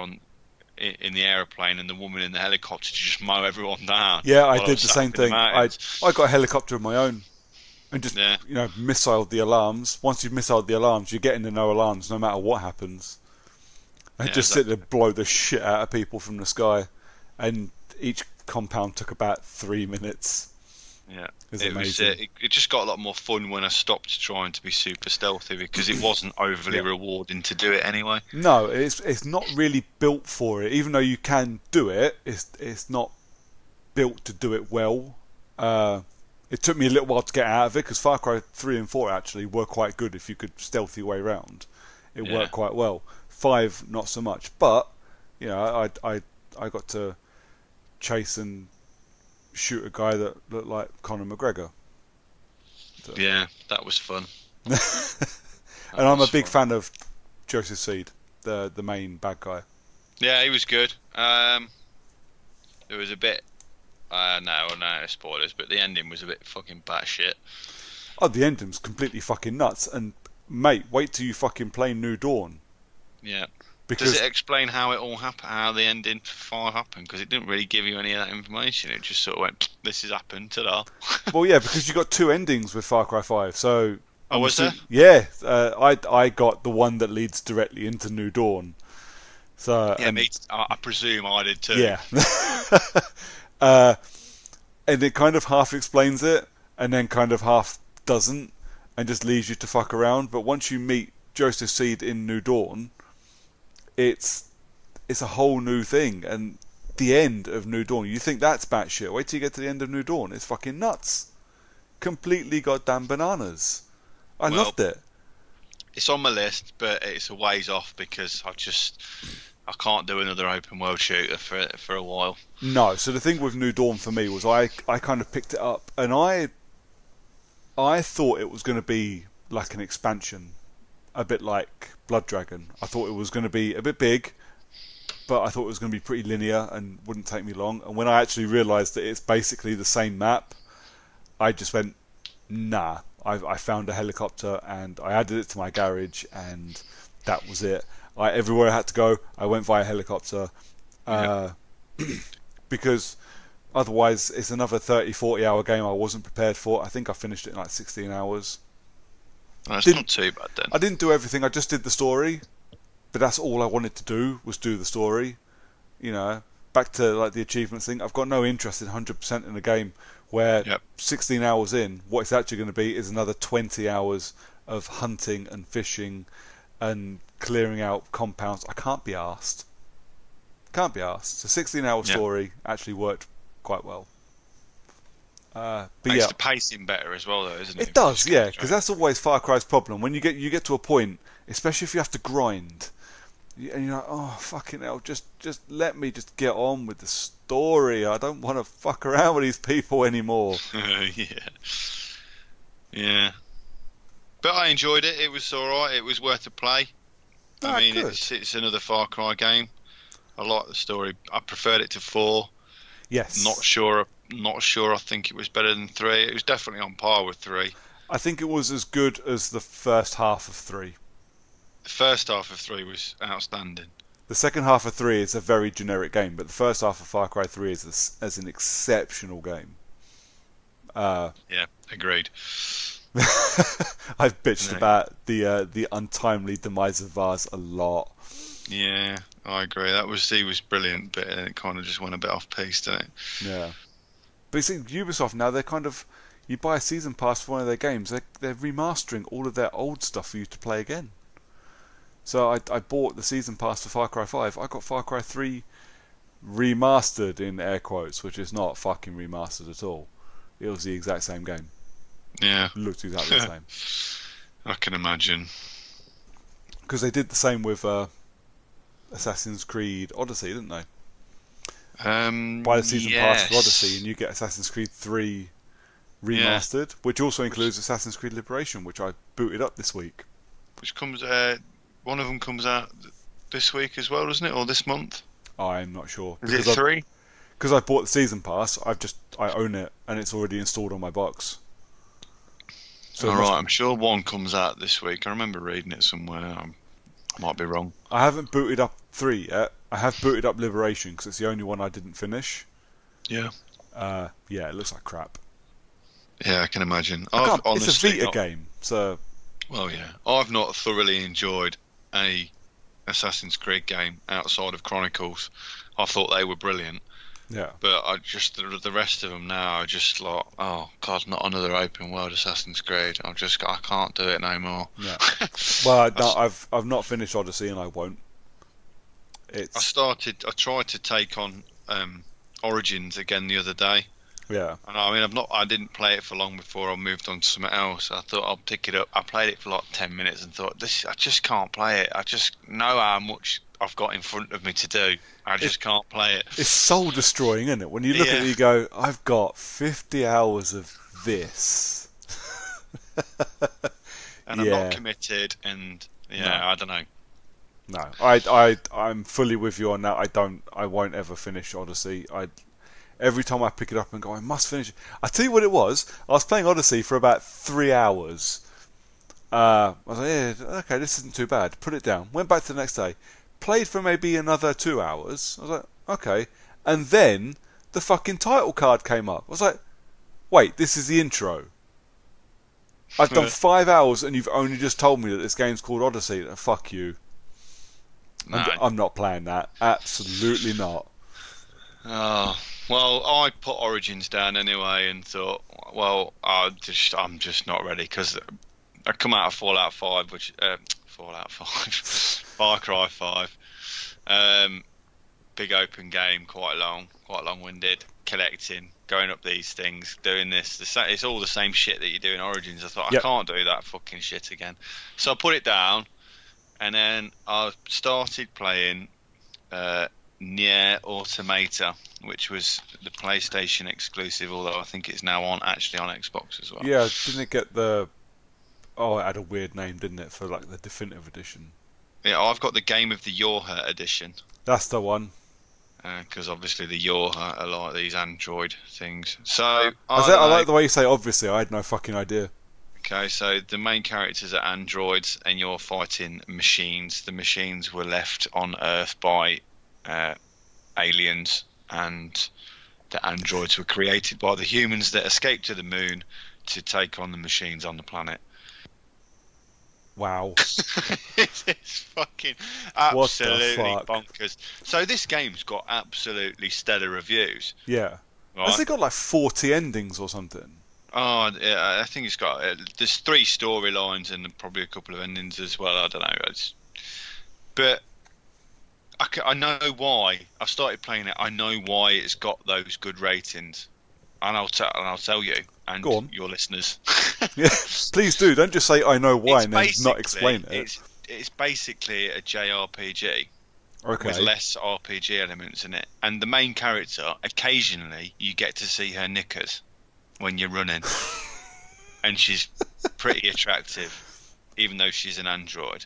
in the aeroplane and the woman in the helicopter to just mow everyone down. Yeah, I did the same thing. I got a helicopter of my own and just missiled the alarms. Once you've missiled the alarms, you're getting the no alarms no matter what happens. And just sit there and blow the shit out of people from the sky. And each compound took about 3 minutes. Yeah, Is it was. amazing. It just got a lot more fun when I stopped trying to be super stealthy because it wasn't overly Yeah. rewarding to do it anyway. No, it's not really built for it. Even though you can do it, it's not built to do it well. It took me a little while to get out of it because Far Cry 3 and 4 actually were quite good if you could stealthy your way around. It Yeah, worked quite well. 5 not so much, but you know I got to chase and shoot a guy that looked like Conor McGregor. So. yeah, that was fun. And That I'm a was big fun. fan of Joseph Seed, the main bad guy. Yeah, he was good. There was a bit. No spoilers, but the ending was a bit fucking batshit. Oh, the ending's completely fucking nuts. And mate, wait till you fucking play New Dawn Yeah. Does because it explain how it all happened, how the ending for 5 happened? Because it didn't really give you any of that information. It just sort of went, "This has happened, ta-da." well, yeah, because you got 2 endings with Far Cry 5. So Oh, I'm was there? assuming, yeah, I got the one that leads directly into New Dawn. So Yeah, I presume I did too. yeah, uh, and it kind of half explains it, and then kind of half doesn't, and just leaves you to fuck around. But once you meet Joseph Seed in New Dawn, it's a whole new thing. And the end of New Dawn, you think that's batshit. Wait till you get to the end of New Dawn. It's fucking nuts. Completely goddamn bananas. I Well, loved it. it's on my list, but it's a ways off because I can't do another open world shooter for a while. No, so the thing with New Dawn for me was I kind of picked it up and I thought it was going to be like an expansion, a bit like Blood Dragon. I thought it was going to be a bit big, but I thought it was going to be pretty linear and wouldn't take me long. And when I actually realised that it's basically the same map, I just went, nah. I found a helicopter and I added it to my garage and that was it. Everywhere I had to go, I went via helicopter. Yeah. Because otherwise it's another 30-40 hour game I wasn't prepared for. I think I finished it in like 16 hours. That's Didn't not too bad then. I didn't do everything, I just did the story, but that's all I wanted to do was do the story. You know, back to like the achievements thing, I've got no interest in 100% in a game where Yep. 16 hours in, what it's actually going to be is another 20 hours of hunting and fishing and clearing out compounds. I can't be arsed. Can't be asked. So 16-hour Yeah. story actually worked quite well. But Makes yeah, the pacing better as well, though, isn't it? it does. Yeah, because that's always Far Cry's problem. When you get to a point, especially if you have to grind, and you're like, oh fucking hell, just let me just get on with the story. I don't want to fuck around with these people anymore. Yeah. Yeah. But I enjoyed it. It was all right. It was worth a play. I mean, Good. it's another Far Cry game. I like the story. I preferred it to 4. Yes. Not sure. I think it was better than 3. It was definitely on par with 3. I think it was as good as the first half of 3. The first half of 3 was outstanding. The second half of 3 is a very generic game, but the first half of Far Cry 3 is as an exceptional game. Yeah, agreed. I've bitched No. about the untimely demise of Vars a lot. Yeah, I agree. He was brilliant, but it kind of just went a bit off piece, didn't it? Yeah, but you see, Ubisoft now, they're kind of, you buy a season pass for one of their games, they're remastering all of their old stuff for you to play again. So I bought the season pass for Far Cry 5. I got Far Cry 3 remastered in air quotes, which is not fucking remastered at all. It was the exact same game. Yeah, Looked exactly the same. I can imagine. Because they did the same with Assassin's Creed Odyssey, didn't they? Buy the season pass for Odyssey and you get Assassin's Creed 3 remastered, which also includes Assassin's Creed Liberation, which I booted up this week. Which comes, one of them comes out this week as well, doesn't it, or this month? I'm not sure. Is it 3? Because I bought the season pass, I own it and it's already installed on my box. So All right, I'm sure one comes out this week. I remember reading it somewhere. I might be wrong. I haven't booted up 3 yet. I have booted up Liberation because it's the only one I didn't finish. Yeah. Yeah, it looks like crap. Yeah, I can imagine. It's a Vita game, so... Well, yeah. I've not thoroughly enjoyed a Assassin's Creed game outside of Chronicles. I thought they were brilliant. Yeah. But I just the rest of them now are just like, oh god, not another open world Assassin's Creed. I can't do it no more. Yeah. Well, I, no, s- I've not finished Odyssey, and I won't. It's I tried to take on Origins again the other day. yeah. And I mean, I didn't play it for long before I moved on to something else. I thought I'll pick it up. I played it for like 10 minutes and thought, I just can't play it. I just know how much I've got in front of me to do. I It, just can't play it. it's soul destroying, isn't it? When you look at it, Yeah. you go, I've got 50 hours of this. And I'm not Yeah. committed, and No. yeah, I don't know. No. I'm fully with you on that. I won't ever finish Odyssey. Every time I pick it up and go, I must finish it. I tell you what it was. I was playing Odyssey for about 3 hours. I was like, yeah, okay, this isn't too bad. Put it down. Went back to the next day. Played for maybe another 2 hours. I was like, okay. And then the fucking title card came up. I was like, wait, this is the intro. I've done 5 hours and you've only just told me that this game's called Odyssey. Fuck you. No. I'm not playing that. Absolutely not. Oh, well, I put Origins down anyway and thought, well, I'm just not ready because I come out of Fallout 5, Fallout 5, Far Cry 5, big open game, quite long-winded, collecting, going up these things, doing this. It's all the same shit that you do in Origins. I thought, Yep. I can't do that fucking shit again. So I put it down, and then I started playing Nier Automata, which was the PlayStation exclusive, although I think it's now actually on Xbox as well. Yeah, didn't it get the... Oh, it had a weird name, didn't it, for like the definitive edition? Yeah, I've got the Game of the Yorha edition, That's the one. because obviously the Yorha are like these Android things. So I don't like know. the way you say obviously. I had no fucking idea. Okay, so the main characters are androids, and you're fighting machines. The machines were left on Earth by aliens, and the androids were created by the humans that escaped to the moon to take on the machines on the planet. Wow. It's fucking What the absolutely fuck? bonkers. So this game's got absolutely stellar reviews. Yeah. Right? Has it got like 40 endings or something? Oh, yeah, I think it's got. There's 3 storylines and probably a couple of endings as well. I don't know. But I know why. I've started playing it. I know why it's got those good ratings, and I'll tell you and Go on. your listeners. Yeah. Please do. Don't just say I know why It's and then not basically- explain it. It's basically a JRPG with Okay. less RPG elements in it, and the main character, occasionally you get to see her knickers when you're running, and she's pretty attractive, even though she's an android.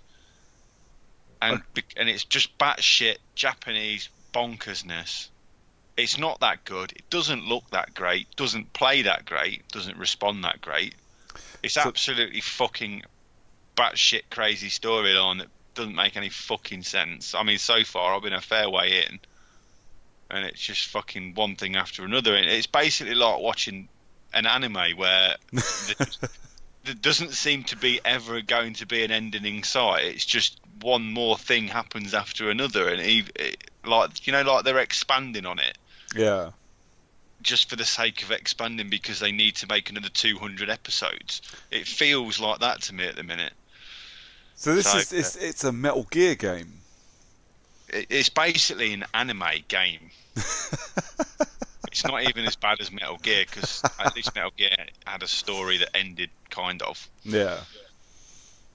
And it's just batshit Japanese bonkersness. It's not that good. It doesn't look that great. Doesn't play that great. Doesn't respond that great. It's absolutely fucking batshit crazy storyline that doesn't make any fucking sense. I mean, so far I've been a fair way in, and it's just fucking one thing after another. And it's basically like watching an anime where there doesn't seem to be ever going to be an ending in sight. It's just one more thing happens after another, and like they're expanding on it Yeah. just for the sake of expanding because they need to make another 200 episodes. It feels like that to me at the minute. So it's a Metal Gear game. It's basically an anime game. It's not even as bad as Metal Gear, because at least Metal Gear had a story that ended, kind of. Yeah.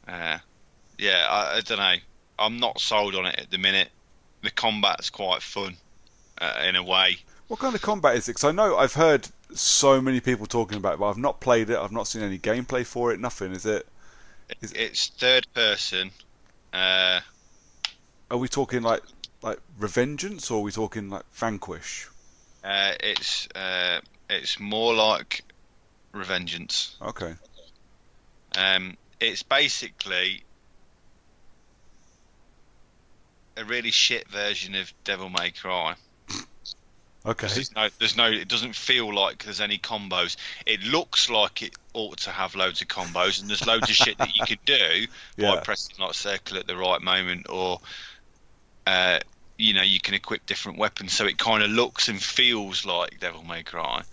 Yeah, I don't know. I'm not sold on it at the minute. The combat's quite fun, in a way. What kind of combat is it? Because I know I've heard so many people talking about it, but I've not played it. I've not seen any gameplay for it. Nothing. Is it? It's third person. Are we talking like Revengeance, or are we talking like Vanquish? It's more like Revengeance. Okay. It's basically a really shit version of Devil May Cry. Okay. It doesn't feel like there's any combos. It looks like it ought to have loads of combos, and there's loads of shit that you could do by Yeah. pressing like circle at the right moment, or you can equip different weapons, so it kind of looks and feels like Devil May Cry,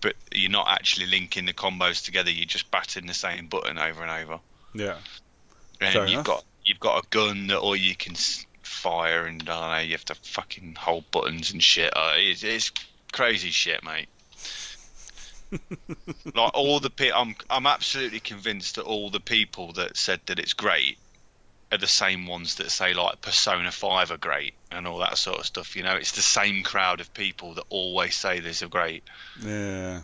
but you're not actually linking the combos together. You're just batting the same button over and over. Yeah. And Fair you've enough. got a gun that all you can fire, and I don't know, you have to fucking hold buttons and shit. It's crazy shit, mate. Like all the I'm absolutely convinced that all the people that said that it's great are the same ones that say like Persona 5 are great and all that sort of stuff. It's the same crowd of people that always say this are great. Yeah.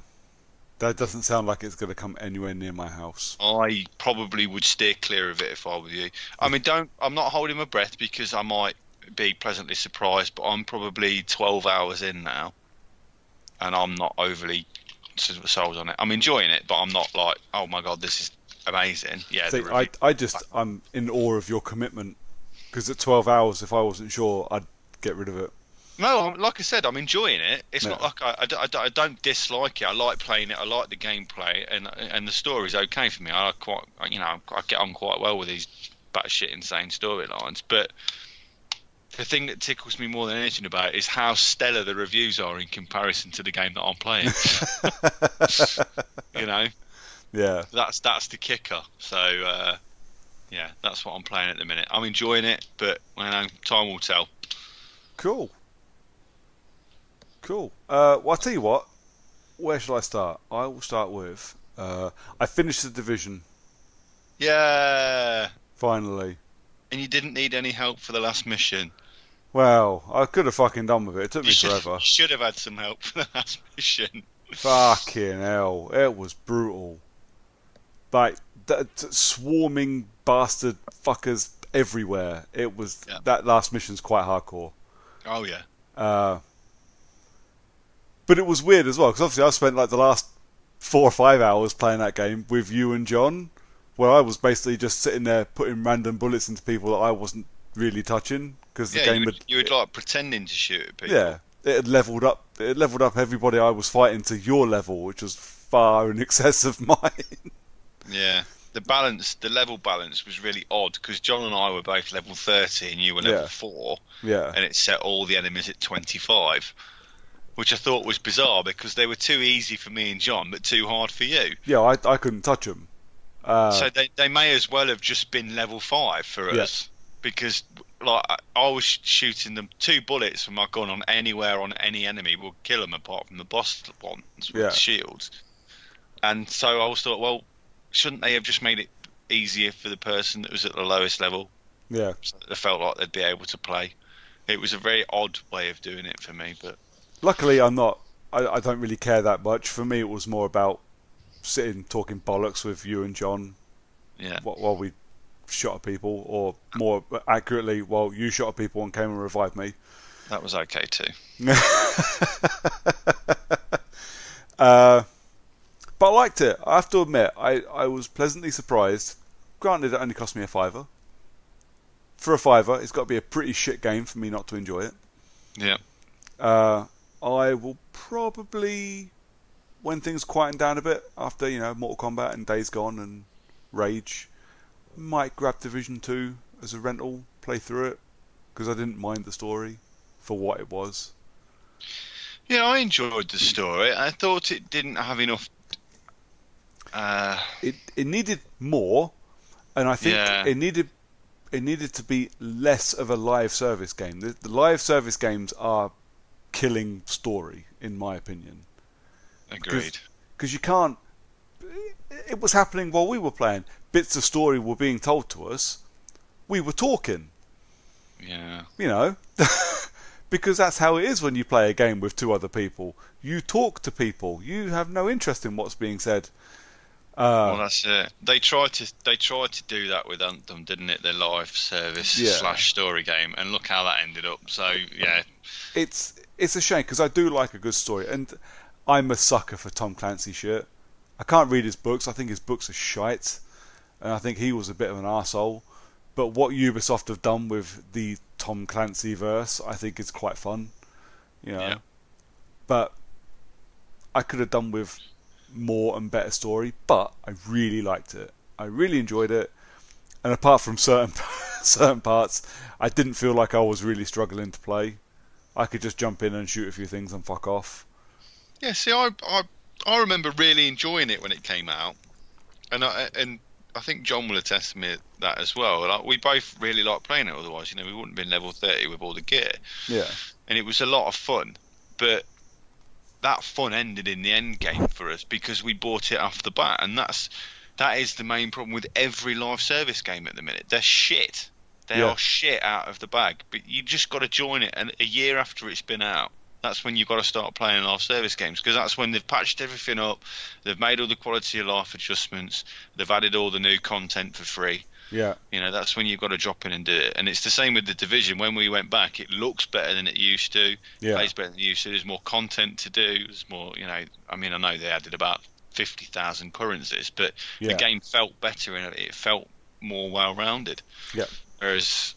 That doesn't sound like it's going to come anywhere near my house. I probably would steer clear of it if I were you. I mean, I'm not holding my breath because I might be pleasantly surprised, but I'm probably 12 hours in now, and I'm not overly sold on it. I'm enjoying it, but I'm not like, oh my god, this is amazing. Yeah, See, I'm in awe of your commitment, because at 12 hours, if I wasn't sure, I'd get rid of it. No, like I said, I'm enjoying it. It's Yeah. not like I don't dislike it. I like playing it. I like the gameplay, and the story's okay for me. I get on quite well with these batshit insane storylines. But the thing that tickles me more than anything about it is how stellar the reviews are in comparison to the game that I'm playing. Yeah. That's the kicker. So yeah, that's what I'm playing at the minute. I'm enjoying it, but time will tell. Cool. Well, I'll tell you what. Where shall I start? I will start with. I finished The Division. Yeah. Finally. And you didn't need any help for the last mission. Well, I could have fucking done with it. It took me forever. You should have had some help for the last mission. Fucking hell. It was brutal. Like, swarming bastard fuckers everywhere. It was... Yeah. That last mission's quite hardcore. Oh, yeah. But it was weird as well, because obviously I spent like the last 4 or 5 hours playing that game with you and John, where I was basically just sitting there putting random bullets into people that I wasn't really touching, because the game you were like pretending to shoot at people. Yeah, it had leveled up. It had leveled up everybody I was fighting to your level, which was far in excess of mine. Yeah, the level balance was really odd, because John and I were both level 30 and you were level 4. Yeah, and it set all the enemies at 25, which I thought was bizarre because they were too easy for me and John, but too hard for you. Yeah, I couldn't touch them. So they may as well have just been level 5 for us, because like I was shooting them 2 bullets from my gun on any enemy will kill them, apart from the boss ones with shields. And so I always thought, well, shouldn't they have just made it easier for the person that was at the lowest level? Yeah, so they felt like they'd be able to play. It was a very odd way of doing it for me, but luckily I'm not. I don't really care that much. For me, it was more about sitting talking bollocks with you and John. Yeah. While we shot at people, or more accurately, while you shot at people and came and revived me. That was okay too. But I liked it. I have to admit, I was pleasantly surprised. Granted, it only cost me a £5. For a £5, it's got to be a pretty shit game for me not to enjoy it. Yeah. I will probably, when things quieten down a bit after Mortal Kombat and Days Gone and Rage, might grab Division 2 as a rental, play through it, because I didn't mind the story for what it was. Yeah, I enjoyed the story. I thought it didn't have enough. It needed more, and I think it needed to be less of a live service game. The live service games are killing story, in my opinion. Agreed. Because you can't. It was happening while we were playing. Bits of story were being told to us. We were talking. Yeah. Because that's how it is when you play a game with 2 other people. You talk to people. You have no interest in what's being said. Well, that's it. They tried to do that with Anthem, didn't it? Their live service / story game, and look how that ended up. So yeah, it's a shame, because I do like a good story, and I'm a sucker for Tom Clancy shit. I can't read his books. I think his books are shite, and I think he was a bit of an arsehole. But what Ubisoft have done with the Tom Clancy verse, I think is quite fun. Yeah. But I could have done with more and better story, but I really liked it. I really enjoyed it. And apart from certain certain parts, I didn't feel like I was really struggling to play. I could just jump in and shoot a few things and fuck off. Yeah, see, I remember really enjoying it when it came out, and I think John will attest to me that as well. Like, we both really liked playing it. Otherwise, we wouldn't have been level 30 with all the gear. Yeah. And it was a lot of fun, but that fun ended in the end game for us because we bought it off the bat, and that is the main problem with every live service game at the minute. They're shit. They are shit out of the bag, but you just got to join it. And a year after it's been out, that's when you've got to start playing live service games, because that's when they've patched everything up, they've made all the quality of life adjustments, they've added all the new content for free. Yeah. That's when you've got to drop in and do it. And it's the same with the Division. When we went back, it looks better than it used to. Yeah. Plays better than it used to. There's more content to do. There's more, I know they added about 50,000 currencies, but the game felt better and it felt more well-rounded. Yeah. Whereas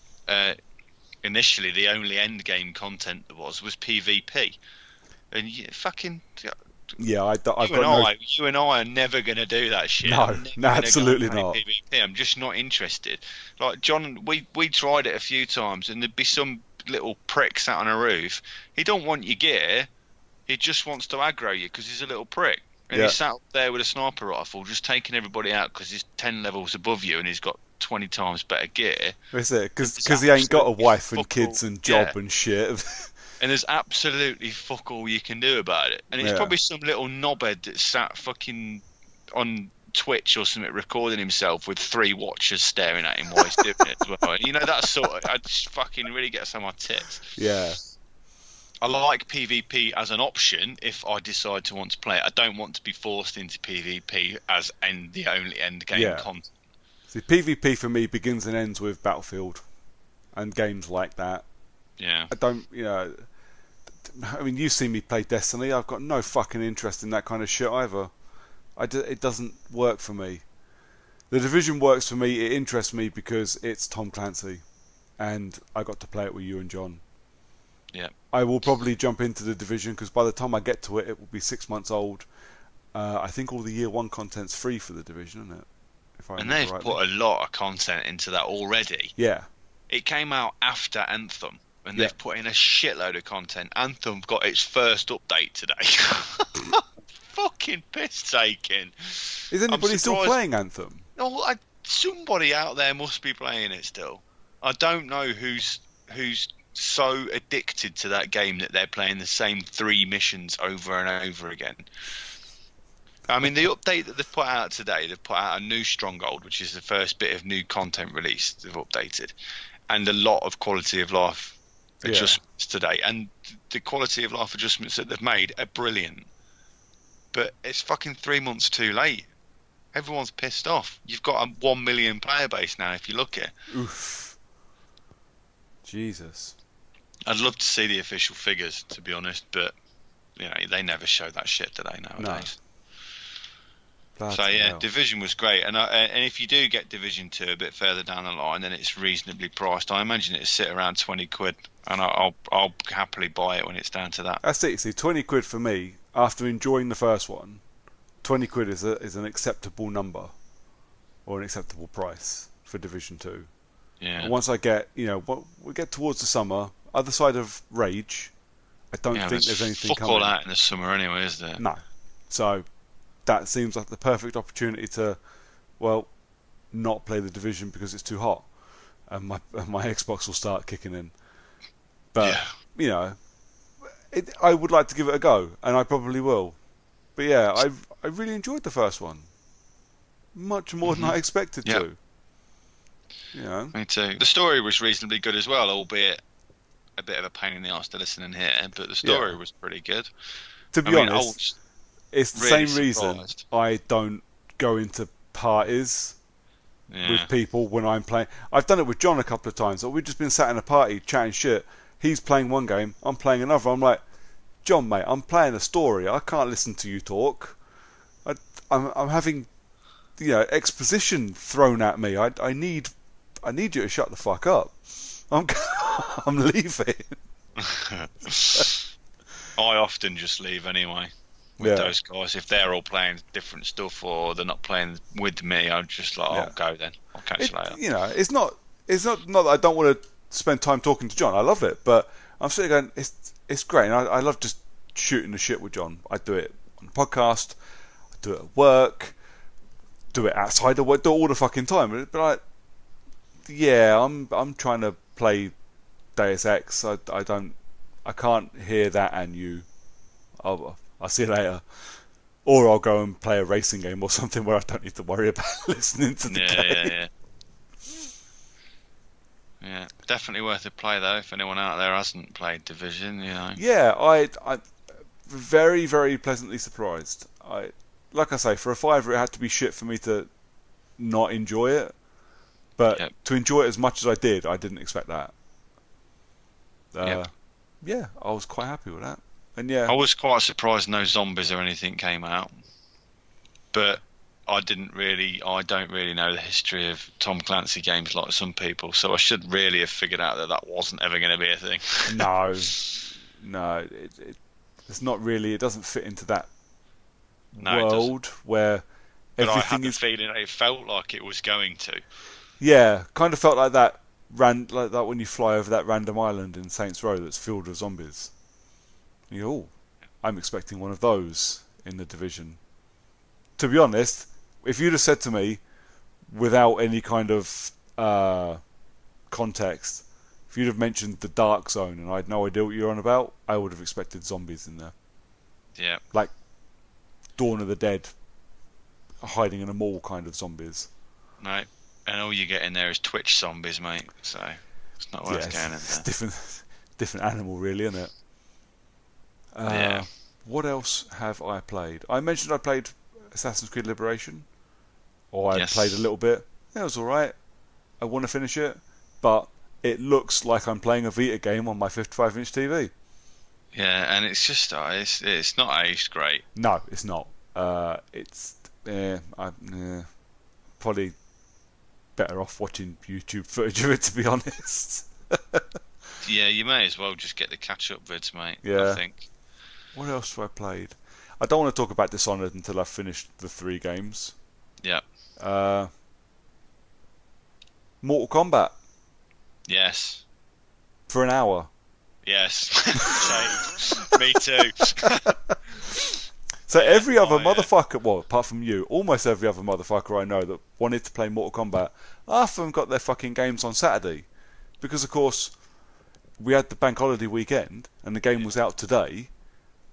initially the only end game content there was PvP, and you and I are never going to do that shit. No, absolutely not. PvP. I'm just not interested. Like John, we tried it a few times, and there'd be some little prick sat on a roof. He don't want your gear. He just wants to aggro you because he's a little prick. And he's sat up there with a sniper rifle, just taking everybody out because he's 10 levels above you and he's got 20 times better gear. Is it? Because he ain't got a wife and kids and job and shit. And there's absolutely fuck all you can do about it. And it's probably some little knobhead that sat fucking on Twitch or something recording himself with 3 watchers staring at him while he's doing it as well. And that sort of, I just fucking really gets on my tits. Yeah. I like PvP as an option if I decide to want to play it. I don't want to be forced into PvP as the only end game content. See, PvP for me begins and ends with Battlefield and games like that. Yeah. I don't, you've seen me play Destiny. I've got no fucking interest in that kind of shit either. It doesn't work for me. The Division works for me. It interests me because it's Tom Clancy, and I got to play it with you and John. Yeah. I will probably jump into the Division because by the time I get to it, it will be 6 months old. I think all the Year 1 content's free for the Division, isn't it? And they've put a lot of content into that already. Yeah. It came out after Anthem, and they've put in a shitload of content. Anthem got its first update today. Fucking piss taking. Is anybody still playing Anthem? No, somebody out there must be playing it still. I don't know who's so addicted to that game that they're playing the same 3 missions over and over again. I mean, the update that they've put out today, they've put out a new Stronghold, which is the first bit of new content released. They've updated, and a lot of quality of life adjustments today. And the quality of life adjustments that they've made are brilliant. But it's fucking 3 months too late. Everyone's pissed off. You've got a 1 million player base now, if you look at it. Oof. Jesus. I'd love to see the official figures, to be honest, but they never show that shit today nowadays. No. So Division was great, and if you do get Division 2 a bit further down the line, then it's reasonably priced. I imagine it'll sit around 20 quid, and I'll happily buy it when it's down to that. That's it. See, 20 quid for me, after enjoying the first one, 20 quid is an acceptable number, or an acceptable price for Division 2. Yeah. And once I get, we get towards the summer, other side of Rage, I don't think there's anything coming. Fuck all out in the summer anyway, is there? No. So that seems like the perfect opportunity to, not play the Division because it's too hot, and my Xbox will start kicking in. But I would like to give it a go, and I probably will. But I really enjoyed the first one, much more than I expected to. Me too. The story was reasonably good as well, albeit a bit of a pain in the arse to listen and hear, but the story was pretty good. To be honest, it's the same reason I don't go into parties with people when I'm playing. I've done it with John a couple of times. We've just been sat in a party chatting shit. He's playing one game, I'm playing another. I'm like, John, mate, I'm playing a story. I can't listen to you talk. I'm having, exposition thrown at me. I need you to shut the fuck up. I'm leaving. I often just leave anyway with those guys. If they're all playing different stuff or they're not playing with me, I'm just like, I'll go then. I'll catch you later. It's not it's not that I don't want to spend time talking to John. I love it, but I'm sitting going, it's great. And I love just shooting the shit with John. I do it on the podcast, I do it at work, do it outside of work, do it all the fucking time. But I'm trying to play Deus Ex. I can't hear that and you. I'll see you later. Or I'll go and play a racing game or something where I don't need to worry about listening to the game. Yeah, definitely worth a play though. If anyone out there hasn't played Division, Yeah, I very, very pleasantly surprised. Like I say, for a $5, it had to be shit for me to not enjoy it. But to enjoy it as much as I did, I didn't expect that. Yeah, I was quite happy with that. And yeah, I was quite surprised no zombies or anything came out. But I don't really know the history of Tom Clancy games like some people, so I should really have figured out that wasn't ever going to be a thing. No, it's not really. It doesn't fit into that world where but everything I had the is. feeling it felt like it was going to. Yeah, kind of felt like that. Like that when you fly over that random island in Saints Row that's filled with zombies. You go, I'm expecting one of those in the Division. To be honest, if you'd have said to me, without any kind of context, if you'd have mentioned the Dark Zone and I had no idea what you're on about, I would have expected zombies in there. Yeah. Like Dawn of the Dead, hiding in a mall kind of zombies. No, and all you get in there is Twitch zombies, mate. So it's not worth going in there. It's different animal, really, isn't it? Yeah. What else have I played? I mentioned I played Assassin's Creed Liberation. Or I played a little bit. It was alright. I want to finish it. But it looks like I'm playing a Vita game on my 55-inch TV. Yeah, and it's just it's not aged great. No, it's not. It's probably better off watching YouTube footage of it, to be honest. Yeah, you may as well just get the catch-up vids, mate. Yeah. I think. What else have I played? I don't want to talk about Dishonored until I've finished the 3 games. Yeah. Mortal Kombat. Yes. For an hour. Yes. Me too. So every other motherfucker, well, apart from you, almost every other motherfucker I know that wanted to play Mortal Kombat, half of them got their fucking games on Saturday. Because, of course, we had the bank holiday weekend, and the game was out today.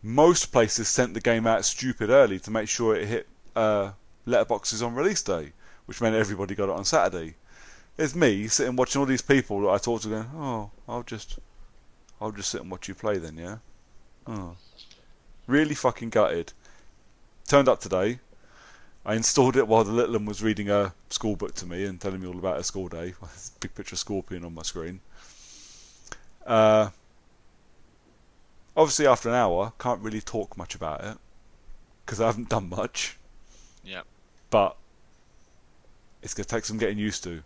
Most places sent the game out stupid early to make sure it hit letterboxes on release day, which meant everybody got it on Saturday. There's me sitting watching all these people that I talked to going, oh, I'll just sit and watch you play then, yeah? Oh. Really fucking gutted. Turned up today. I installed it while the little one was reading a school book to me and telling me all about her school day. Big picture of Scorpion on my screen. Obviously, after an hour, can't really talk much about it because I haven't done much. Yeah. But it's going to take some getting used to.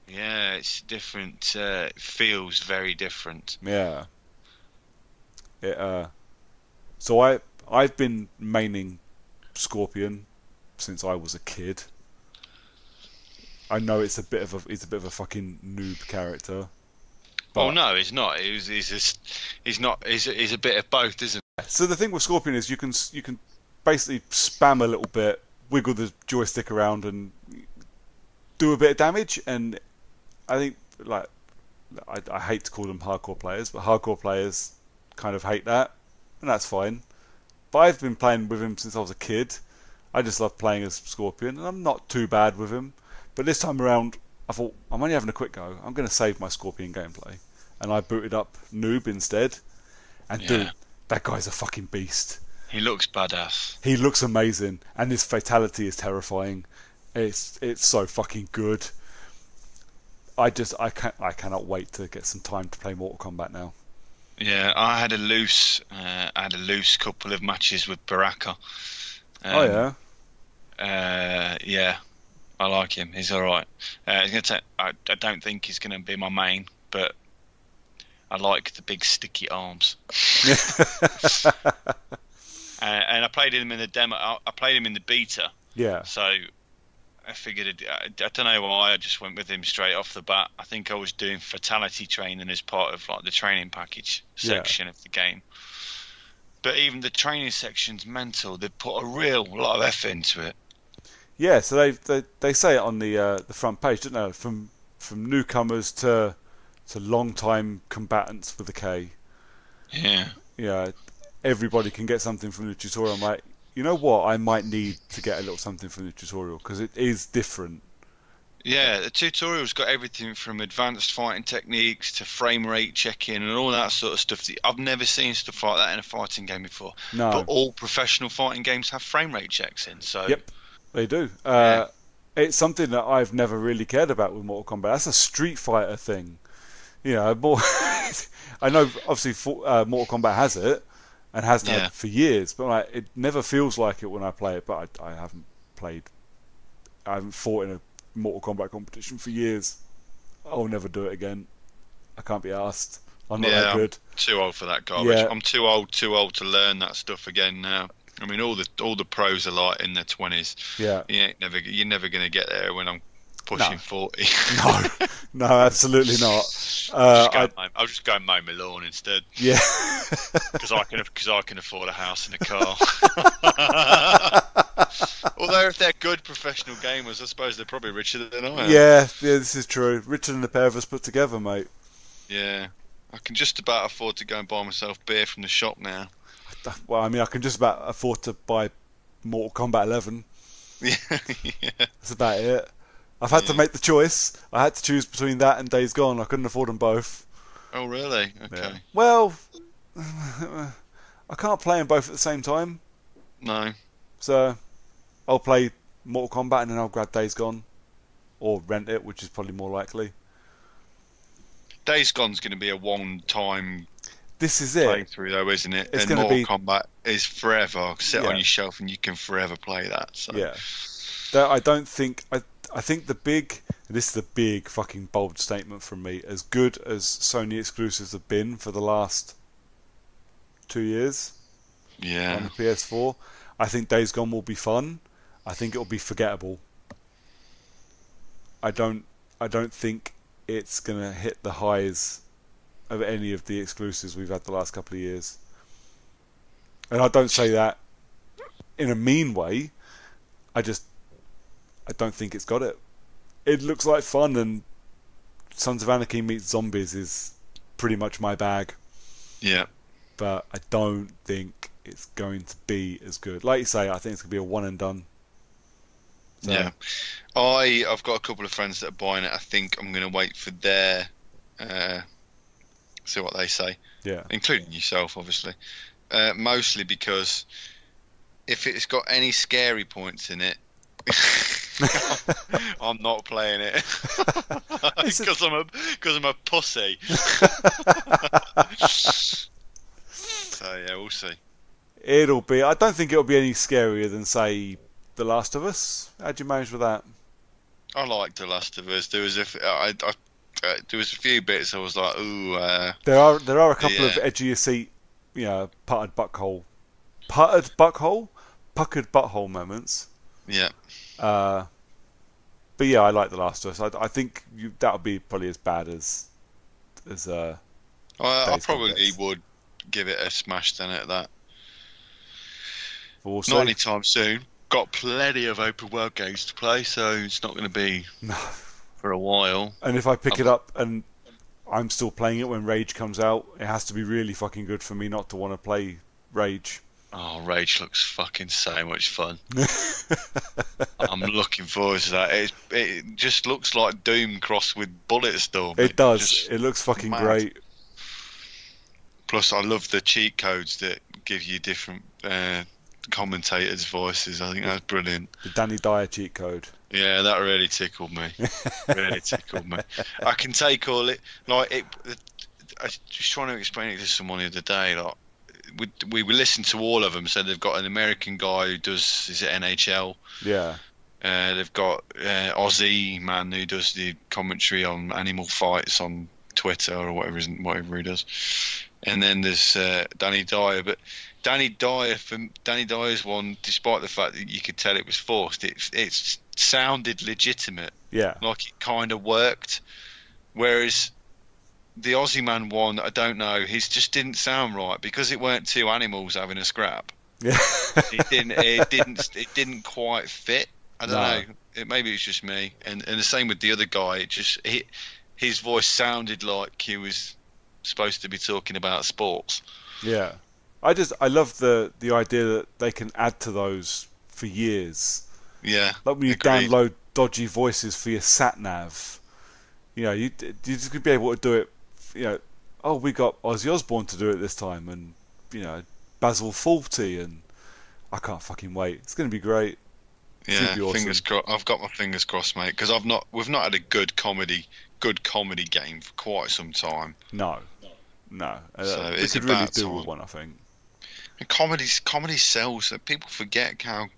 Yeah, it's different. It feels very different. Yeah. So I've been maining Scorpion since I was a kid. I know he's a bit of a fucking noob character. Oh no, he's not. He's a bit of both, isn't he? So the thing with Scorpion is you can basically spam a little bit, wiggle the joystick around, and do a bit of damage. And I think, like, I hate to call them hardcore players, but hardcore players kind of hate that, and that's fine. But I've been playing with him since I was a kid. I just love playing as Scorpion, and I'm not too bad with him. But this time around, I thought, I'm only having a quick go. I'm going to save my Scorpion gameplay. And I booted up Noob instead. And dude, that guy's a fucking beast. He looks badass. He looks amazing. And his fatality is terrifying. It's so fucking good. I cannot wait to get some time to play Mortal Kombat now. Yeah, I had a loose couple of matches with Baraka. Oh yeah. Yeah, I like him. He's all right. I don't think he's going to be my main, but I like the big sticky arms. And I played him in the demo. I played him in the beta. Yeah. So I figured I don't know why I just went with him straight off the bat. I think I was doing fatality training as part of like the training package Yeah. section of the game. But even the training section's mental. They've put a real lot of effort into it. Yeah, so they say it on the front page, don't they? From newcomers to long time combatants with a K. Yeah. Yeah, everybody can get something from the tutorial. I'm like, you know what? I might need to get a little something from the tutorial because it is different. Yeah, the tutorial's got everything from advanced fighting techniques to frame rate checking and all that sort of stuff. I've never seen stuff like that in a fighting game before. But No. all professional fighting games have frame rate checks in, so Yep, they do. yeah. It's something that I've never really cared about with Mortal Kombat. That's a Street Fighter thing. You know, more. I know, obviously, Mortal Kombat has it and has had Yeah. it for years, but like, it never feels like it when I play it. But I haven't played. I haven't fought in a Mortal Kombat competition for years. I'll never do it again. I can't be asked. I'm not that Yeah, I'm good. too old for that garbage. Yeah, I'm too old to learn that stuff again now. I mean, all the pros are like in their 20s. yeah. You're never gonna get there when I'm No, pushing 40. no, no, absolutely not. I'll just go and mow my lawn instead Yeah. because I can afford a house and a car. Although if they're good professional gamers, I suppose they're probably richer than I am. Yeah, this is true. Richer than the pair of us put together, mate. Yeah, I can just about afford to go and buy myself beer from the shop now. Well, I mean, I can just about afford to buy Mortal Kombat 11. Yeah, yeah, That's about it. I've had to yeah. make the choice. I had to choose between that and Days Gone. I couldn't afford them both. Oh, really? Yeah. Okay. Well, I can't play them both at the same time. No. So I'll play Mortal Kombat and then I'll grab Days Gone. Or rent it, which is probably more likely. Days Gone's going to be a one-time This is it. playthrough, though, isn't it? It's And gonna Mortal be- Kombat is forever. Sit Yeah. on your shelf and you can forever play that. So. Yeah. I don't think... I think the big... This is a big fucking bold statement from me. As good as Sony exclusives have been for the last 2 years on Yeah. the PS4, I think Days Gone will be fun. I think it'll be forgettable. I don't think it's gonna hit the highs of any of the exclusives we've had the last couple of years. And I don't say that in a mean way. I don't think it's got it. It looks like fun, and Sons of Anarchy meets Zombies is pretty much my bag. Yeah. But I don't think it's going to be as good. Like you say, I think it's going to be a one and done. So, Yeah. I've got a couple of friends that are buying it. I think I'm going to wait for their see what they say, yeah. including yourself, obviously. Mostly because if it's got any scary points in it, I'm not playing it because I'm a pussy. So yeah, we'll see. It'll be. I don't think it'll be any scarier than, say, The Last of Us. How'd you manage with that? I liked The Last of Us. There was there was a few bits I was like, ooh. There are a couple of Yeah. edge of your seat, puckered butthole moments. Yeah. But yeah, I like The Last of Us. I think that'll be probably as bad as I Days Gone probably gets. would give it a smash then at that. We'll Not see. anytime soon. Got plenty of open world games to play, so it's not going to be No. for a while. And if I pick it up and I'm still playing it when Rage comes out, it has to be really fucking good for me not to want to play Rage. Oh, Rage looks fucking so much fun. I'm looking forward to that. It just looks like Doom crossed with Bulletstorm. It does. Just It looks fucking mad. great. Plus, I love the cheat codes that give you different commentators' voices. I think that's brilliant. The Danny Dyer cheat code. Yeah, that really tickled me. Really tickled me. I can take all it. Like it. I was just trying to explain it to someone the other day. Like we listened to all of them. So they've got an American guy who does NHL. Yeah. They've got Aussie man who does the commentary on animal fights on Twitter or whatever he does. And then there's Danny Dyer, but Danny Dyer's one, despite the fact that you could tell it was forced, it's sounded legitimate. Yeah. Like it kind of worked. Whereas the Aussie Man one, I don't know, his just didn't sound right because it weren't two animals having a scrap. Yeah. It didn't quite fit. I don't No. know. Maybe it's just me. And the same with the other guy. His voice sounded like he was supposed to be talking about sports. Yeah. I love the idea that they can add to those for years. Yeah, Like when you agreed. download dodgy voices for your sat nav, you just could be able to do it. Oh, we got Ozzy Osbourne to do it this time, and Basil Fawlty, and I can't fucking wait. It's going to be great. It's going Yeah, to be awesome. fingers crossed. I've got my fingers crossed, mate, because we've not had a good comedy game for quite some time. No. So We it's could really about do time. with one, I think. And comedy sells. People forget how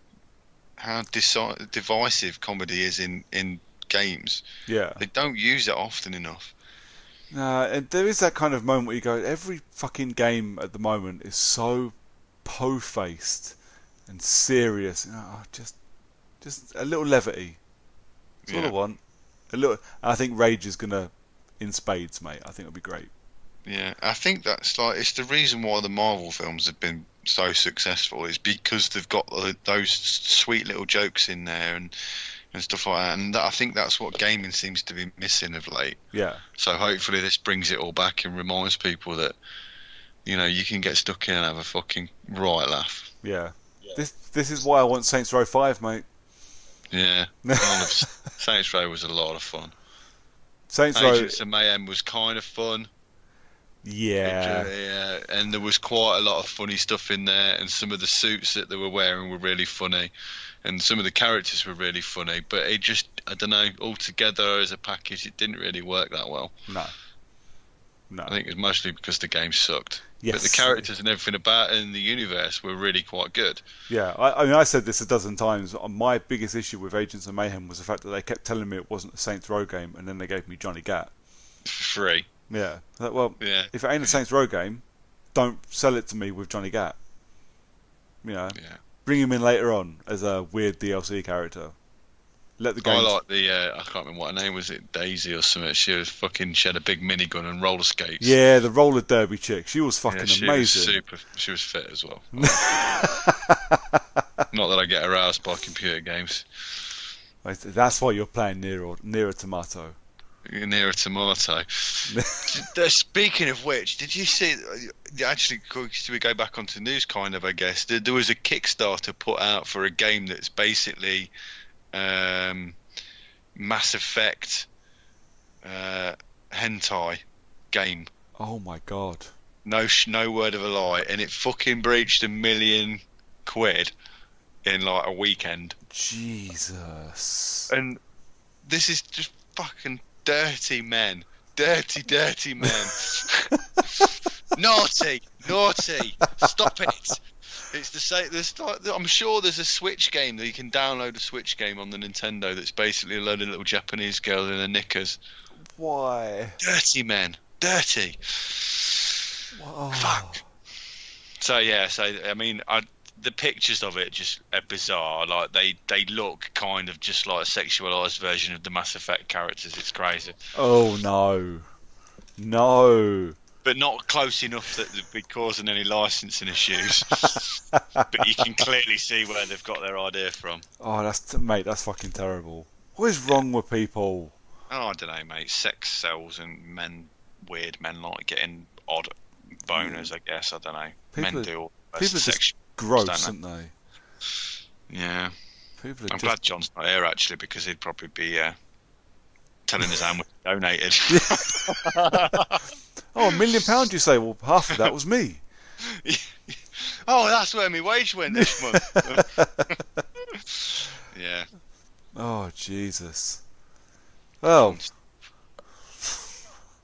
divisive comedy is in games. Yeah. They don't use it often enough. And there is that kind of moment where you go, every fucking game at the moment is so po-faced and serious. Just a little levity. That's all I want. A little. I think Rage is gonna in spades, mate. I think it'll be great. Yeah, I think that's it's the reason why the Marvel films have been so successful is because they've got those sweet little jokes in there and stuff like that. And I think that's what gaming seems to be missing of late. Yeah. So hopefully this brings it all back and reminds people that you can get stuck in and have a fucking right laugh. Yeah. This is why I want Saints Row 5, mate. Yeah. Saints Row was a lot of fun. Saints Row. Agents of Mayhem was kind of fun. Yeah. And there was quite a lot of funny stuff in there, and some of the suits that they were wearing were really funny, and some of the characters were really funny, but it just, I don't know, altogether as a package, it didn't really work that well. No. I think it's mostly because the game sucked. Yes. But the characters and everything about it in the universe were really quite good. Yeah, I mean, I said this a dozen times. My biggest issue with Agents of Mayhem was the fact that they kept telling me it wasn't a Saints Row game, and then they gave me Johnny Gat. For free. Yeah. Well, Yeah. if it ain't a Saints Row game, don't sell it to me with Johnny Gat. Yeah. Bring him in later on as a weird DLC character. Let the game. I like the I can't remember what her name was. It Daisy or something. She had a big minigun and roller skates. Yeah, the roller derby chick. She was fucking amazing. She was fit as well. Not that I get aroused by computer games. That's why you're playing Nier Automata. Nier Automata. Speaking of which, did you see? Actually, we go back onto news, kind of. I guess there was a Kickstarter put out for a game that's basically Mass Effect hentai game. Oh my god! No word of a lie, and it fucking breached £1 million in like a weekend. Jesus! And this is just fucking dirty men. Dirty men. Naughty. Stop it. It's the same. I'm sure there's a Switch game that you can download a Switch game on the Nintendo that's basically a load of little Japanese girls in their knickers. Why? Dirty men. Dirty. Whoa. Fuck. So yeah. So I mean, the pictures of it just are bizarre. Like they look kind of just like a sexualized version of the Mass Effect characters. It's crazy. Oh no. But not close enough that they'd be causing any licensing issues. But you can clearly see where they've got their idea from. Oh, that's fucking terrible. What is wrong with people? Oh, I don't know, mate. Sex sells, and weird men like getting odd boners, I guess. I don't know. People do. People are just gross, aren't they? Yeah. I'm glad John's not here, actually, because he'd probably be telling us how much he donated. Oh, £1 million, you say? Well, half of that was me. Oh, that's where my wage went this month. Yeah. Oh, Jesus. Well,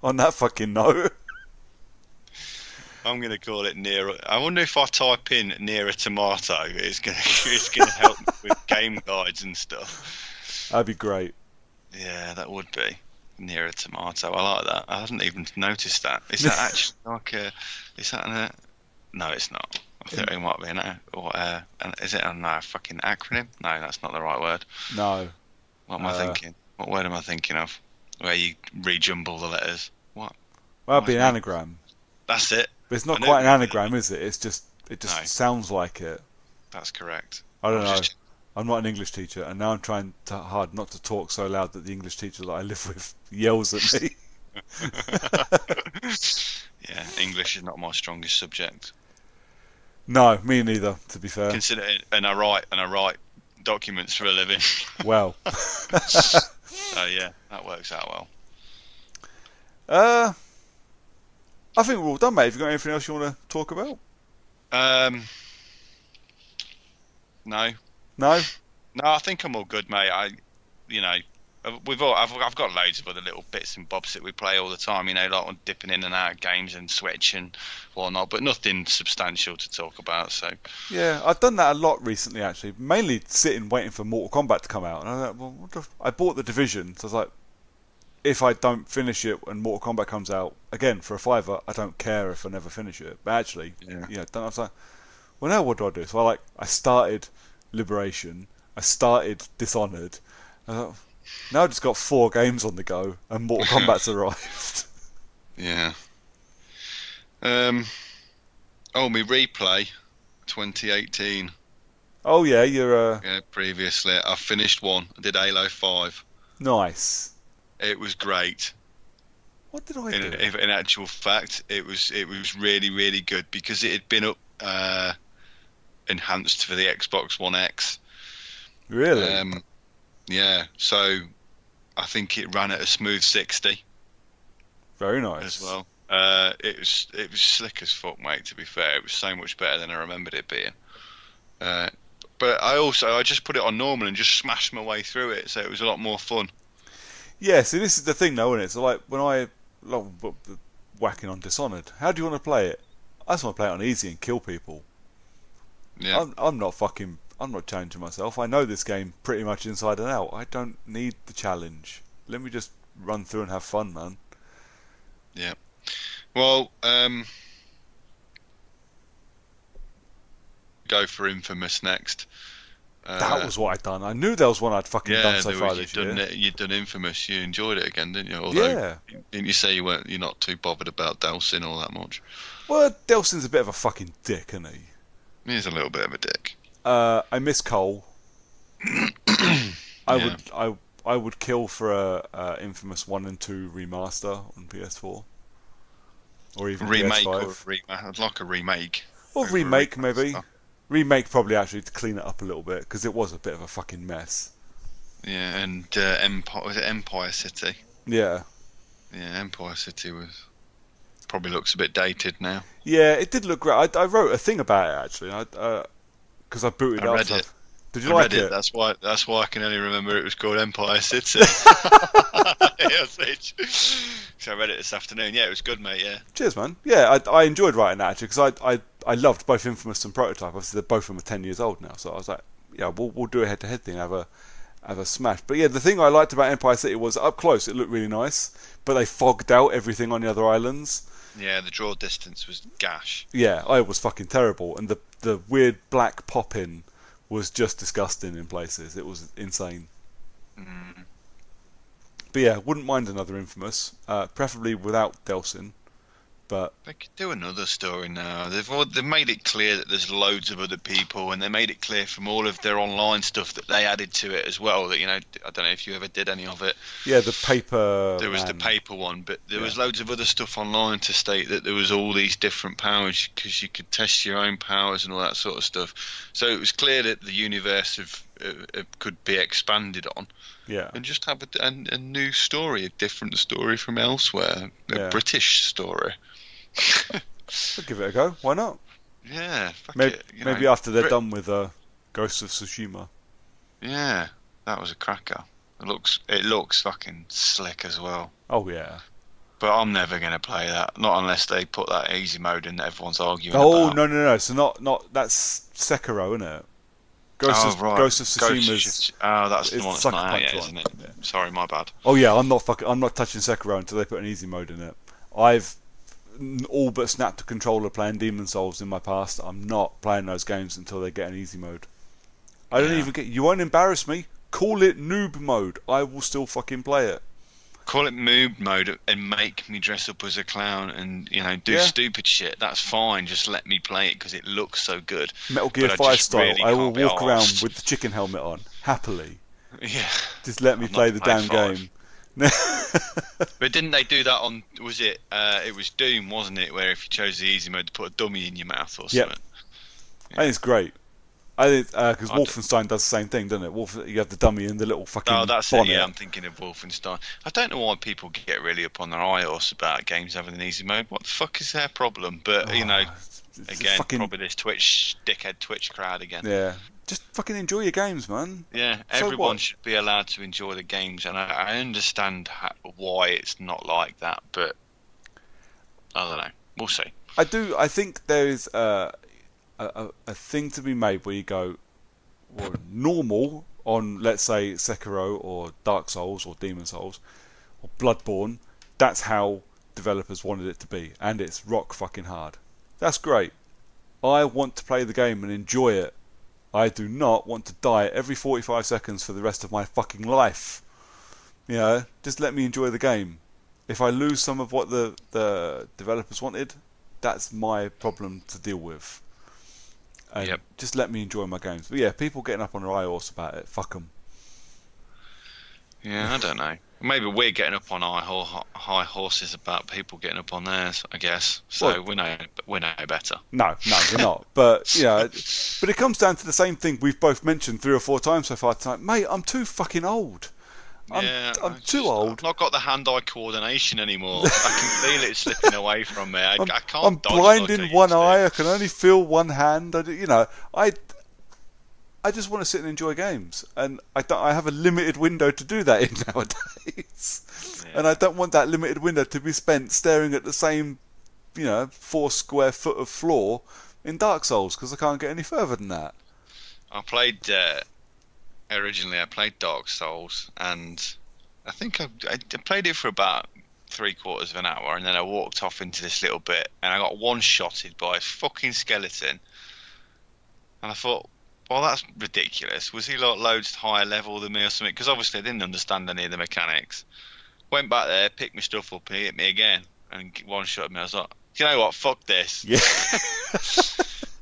on that fucking note, I'm going to call it Nier. I wonder if I type in Nier Automata, it's going to help me with game guides and stuff. That'd be great. Yeah, that would be. Nier Automata. I like that. I hadn't even noticed that. Is that actually like a... Is that an... No, it's not. I think it might be an... Or, is it a fucking acronym? No, that's not the right word. No. What am I thinking? What word am I thinking of? Where you rejumble the letters. What? Well, that'd be an anagram. That's it. But it's not quite an anagram, is it? It just No. sounds like it. That's correct. I don't know. I'm not an English teacher, and now I'm trying hard not to talk so loud that the English teacher that I live with yells at me. Yeah, English is not my strongest subject. No, me neither. To be fair, Consider it, and I write documents for a living. Well, So yeah, that works out well. I think we're all done, mate. Have you got anything else you want to talk about? No, No. I think I'm all good, mate. I've got loads of other little bits and bobs that we play all the time. Like on dipping in and out of games and Switch and whatnot, but nothing substantial to talk about. So Yeah, I've done that a lot recently, actually. Mainly sitting waiting for Mortal Kombat to come out, and I was like, well, I bought the Division, so I was like, if I don't finish it when Mortal Kombat comes out again for a $5, I don't care if I never finish it. But actually, yeah. I was like, well, now what do I do? So I started Liberation, I started Dishonored. I thought, now I've just got 4 games on the go, and Mortal Kombat's arrived. Yeah. My replay, 2018. Oh yeah, you're Yeah, previously I finished one. I did Halo 5. nice. It was great. What did I do? In actual fact, it was really, really good because it had been up enhanced for the Xbox One X. Really? Yeah. So I think it ran at a smooth 60 Very nice. as well. It was slick as fuck, mate. To be fair, it was so much better than I remembered it being. But I just put it on normal and just smashed my way through it, so it was a lot more fun. Yeah, see, this is the thing, though, isn't it? So, when I whacking on Dishonored, how do you want to play it? I just want to play it on easy and kill people. Yeah. I'm not challenging myself. I know this game pretty much inside and out. I don't need the challenge. Let me just run through and have fun, man. Yeah. Well, go for Infamous next. That was what I'd done. I knew there was one I'd fucking done so far this year. You'd done Infamous. You enjoyed it again, didn't you? Although, didn't you say you're not too bothered about Delsin all that much? Well, Delsin's a bit of a fucking dick, isn't he? He's a little bit of a dick. I miss Cole. I would kill for a Infamous 1 and 2 remaster on PS4, or even remake PS5. I'd like a remake. Or remake maybe. Remake probably actually to clean it up a little bit because it was a bit of a fucking mess. Yeah, and was it Empire City? Yeah. Yeah, Empire City probably looks a bit dated now. Yeah, it did look great. I wrote a thing about it actually. Because I booted it up. I read it. Did you like it? That's why I can only remember it was called Empire City. So I read it this afternoon. Yeah, it was good, mate. Yeah. Cheers, man. Yeah, I enjoyed writing that actually because I loved both Infamous and Prototype. Obviously, both of them are 10 years old now, so I was like, yeah, we'll do a head-to-head thing, have a smash. But yeah, the thing I liked about Empire City was up close, it looked really nice, but they fogged out everything on the other islands. Yeah, the draw distance was gash. Yeah, it was fucking terrible, and the weird black pop-in was just disgusting in places. It was insane. Mm. But yeah, wouldn't mind another Infamous, preferably without Delsin. But they could do another story now. They've made it clear that there's loads of other people, and they made it clear from all of their online stuff that they added to it as well. That I don't know if you ever did any of it. Yeah, the paper. There was the paper one, but there was loads of other stuff online to state that there was all these different powers because you could test your own powers and all that sort of stuff. So it was clear that the universe could be expanded on. Yeah. And just have a new story, a different story from elsewhere, a British story. I'll give it a go. Why not? Yeah, maybe after they're done with Ghost of Tsushima. Yeah, that was a cracker. It looks fucking slick as well. Oh yeah. But I'm never gonna play that, not unless they put that easy mode in that everyone's arguing about. Oh no! So not that's Sekiro, isn't it? Ghost of Tsushima's. That's the one that's not out yet, isn't it? Yeah. Sorry, my bad. Oh yeah, I'm not touching Sekiro until they put an easy mode in it. I've all but snapped a controller playing Demon Souls in my past. I'm not playing those games until they get an easy mode. I don't even get. You won't embarrass me. Call it noob mode. I will still fucking play it. Call it moob mode and make me dress up as a clown and, you know, do Yeah. stupid shit. That's fine. Just let me play it because it looks so good. Metal Gear But 5 just style. really I will can't be walk around arsed. with the chicken helmet on, happily. Yeah. Just let me I've play not the played damn 5. game. But didn't they do that on? Was it? It was Doom, wasn't it? Where if you chose the easy mode, to put a dummy in your mouth or Yep. something. I think it's great. I think because I d- Wolfenstein does the same thing, doesn't it? You have the dummy and the little fucking Oh, that's bonnet. it. Yeah, I'm thinking of Wolfenstein. I don't know why people get really up on their eye horse about games having an easy mode. What the fuck is their problem? But you know, It's again, fucking, probably this dickhead Twitch crowd again. yeah. Just fucking enjoy your games, man. Yeah, So everyone what? should be allowed to enjoy the games, and I understand why it's not like that, but I don't know. We'll see. I think there is a thing to be made where you go, well, normal on, let's say, Sekiro or Dark Souls or Demon Souls or Bloodborne. That's how developers wanted it to be, and it's rock fucking hard. That's great. I want to play the game and enjoy it. I do not want to die every 45 seconds for the rest of my fucking life. You know, just let me enjoy the game. If I lose some of what the developers wanted, that's my problem to deal with. And Yep. just let me enjoy my games. But yeah, people getting up on their high horse about it, fuck them. Yeah, I don't know. Maybe we're getting up on high horses about people getting up on theirs, I guess. So Well, we know better. No, we're not. But you know, but it comes down to the same thing we've both mentioned 3 or 4 times so far tonight. Mate, I'm too fucking old. I'm too old. I've not got the hand-eye coordination anymore. I can feel it slipping away from me. I can't. I'm dodge blind like I in one used to. eye. I can only feel one hand. I just want to sit and enjoy games, and I have a limited window to do that in nowadays, Yeah. and I don't want that limited window to be spent staring at the same, 4 square foot of floor in Dark Souls because I can't get any further than that. I played originally. I played Dark Souls, and I think I played it for about 3/4 of an hour, and then I walked off into this little bit, and I got one-shotted by a fucking skeleton, and I thought, well, that's ridiculous. Was he like loads higher level than me or something? Because obviously I didn't understand any of the mechanics. Went back there, picked my stuff up, and he hit me again, and one-shot me. I was like, you know what? Fuck this. Yeah.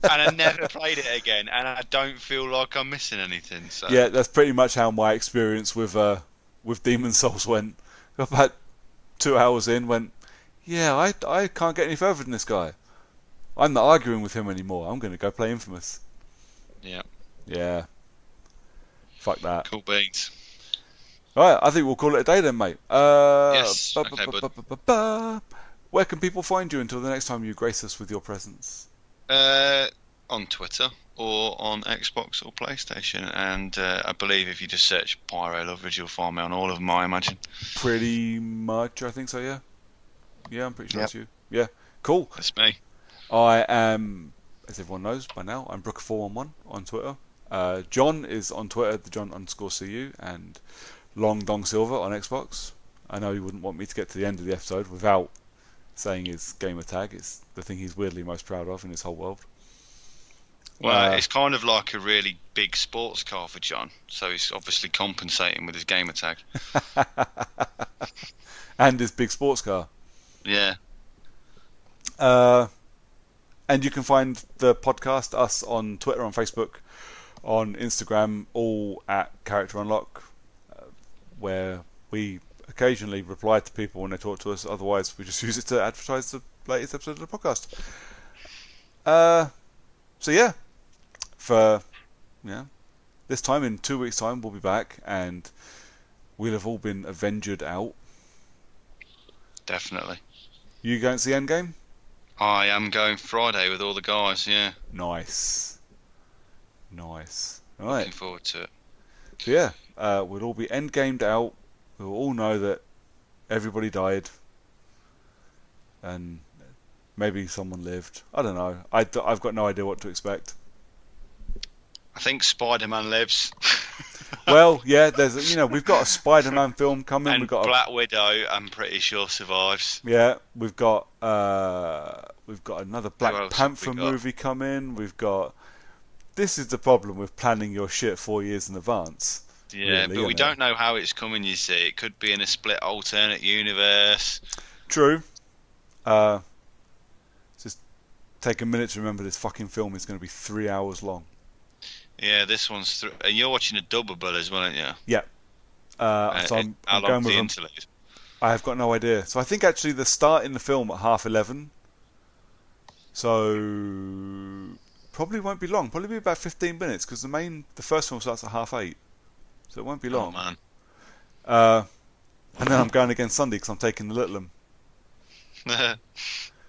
And I never played it again, and I don't feel like I'm missing anything. So Yeah, that's pretty much how my experience with Demon Souls went. About 2 hours in, went, yeah, I can't get any further than this guy. I'm not arguing with him anymore. I'm going to go play Infamous. yeah, Yeah. Fuck that. cool beans. Alright, I think we'll call it a day then, mate. Yes, okay, bud. Where can people find you until the next time you grace us with your presence? On Twitter or on Xbox or PlayStation, and I believe if you just search Pyro Loveridge, you'll find me on all of them, I imagine. Pretty much, I think so, yeah. Yeah, I'm pretty sure Yep. it's you. Yeah, cool. That's me. I am, as everyone knows by now, I'm brooker411 on Twitter. John is on Twitter, the John_CU, and Long Dong Silver on Xbox. I know you wouldn't want me to get to the end of the episode without saying his gamer tag. It's the thing he's weirdly most proud of in his whole world. Well, it's kind of like a really big sports car for John, so he's obviously compensating with his gamer tag. And his big sports car. Yeah. And you can find the podcast, us, on Twitter, on Facebook, on Instagram, all at Character Unlock, where we occasionally reply to people when they talk to us. Otherwise, we just use it to advertise the latest episode of the podcast. So yeah, this time in 2 weeks' time, we'll be back, and we'll have all been avenged out. Definitely. You going to see Endgame? I am going Friday with all the guys, yeah. Nice. All Looking right. forward to it. So yeah, we'll all be endgamed out. We'll all know that everybody died, and maybe someone lived. I don't know. I've got no idea what to expect. I think Spider-Man lives. Well, yeah, we've got a Spider-Man film coming. And We've got Black Widow, I'm pretty sure, survives. we've got another Black else have Panther we got? movie coming. We've got. This is the problem with planning your shit 4 years in advance. Yeah, really, but we innit? don't know how it's coming, you see. It could be in a split alternate universe. True. Just take a minute to remember this fucking film is going to be 3 hours long. Yeah, this one's and you're watching a double as well, aren't you? Yeah. So How I'm going long's with the them. interlude? I have got no idea. So I think actually the start in the film at 11:30. So probably won't be long. Probably be about 15 minutes because the first film starts at 8:30. So it won't be Oh long. man. Uh, and then I'm going again Sunday because I'm taking the little one.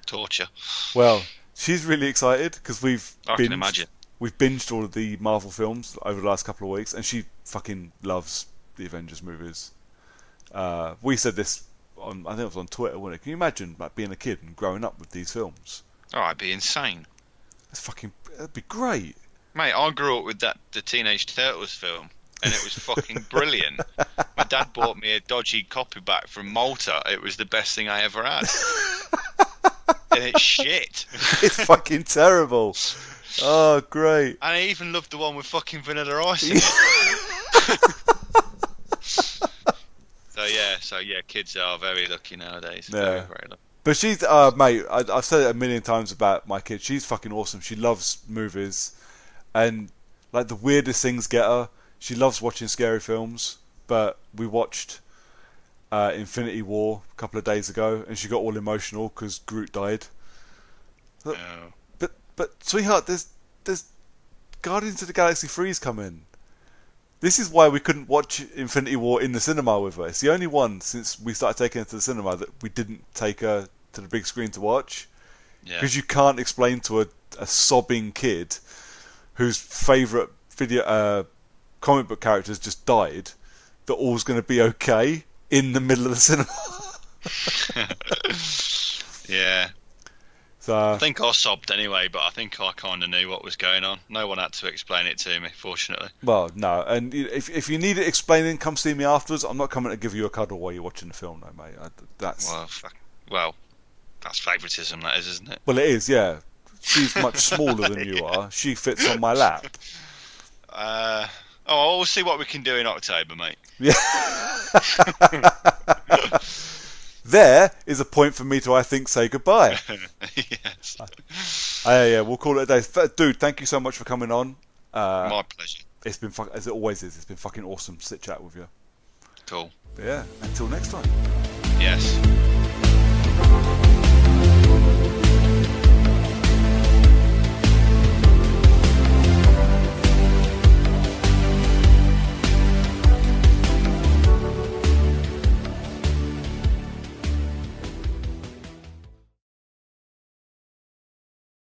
Torture. Well, she's really excited because I can imagine. we've binged all of the Marvel films over the last couple of weeks, and she fucking loves the Avengers movies. We said this on, I think it was on Twitter, wasn't it? Can you imagine like being a kid and growing up with these films? Oh, I'd be insane. That'd be great. Mate, I grew up with the Teenage Turtles film, and it was fucking brilliant. My dad bought me a dodgy copy back from Malta. It was the best thing I ever had. And it's shit. It's fucking terrible. Oh, great. And I even loved the one with fucking Vanilla Ice in it. So yeah, kids are very lucky nowadays. Yeah. Very, very lucky. But she's, mate, I've said it a million times about my kid. She's fucking awesome. She loves movies. And, like, the weirdest things get her. She loves watching scary films. But we watched Infinity War a couple of days ago, and she got all emotional because Groot died. Oh. But sweetheart, there's Guardians of the Galaxy 3's coming. This is why we couldn't watch Infinity War in the cinema with her. It's the only one since we started taking her to the cinema that we didn't take her to the big screen to watch. Because you can't explain to a sobbing kid whose favourite comic book characters just died that all's going to be okay in the middle of the cinema. Yeah. So, I think I sobbed anyway, but I think I kind of knew what was going on. No one had to explain it to me, fortunately. well, no. And if you need it explaining, come see me afterwards. I'm not coming to give you a cuddle while you're watching the film, though, mate. Well, that's favouritism, that is, isn't it? Well, it is, yeah. She's much smaller than you are. She fits on my lap. We'll see what we can do in October, mate. Yeah. There is a point for me to, I think, say goodbye. Yes. Yeah, we'll call it a day. Dude, thank you so much for coming on. My pleasure. It's been, as it always is, it's been fucking awesome to sit chat with you. Cool. But yeah, until next time. Yes.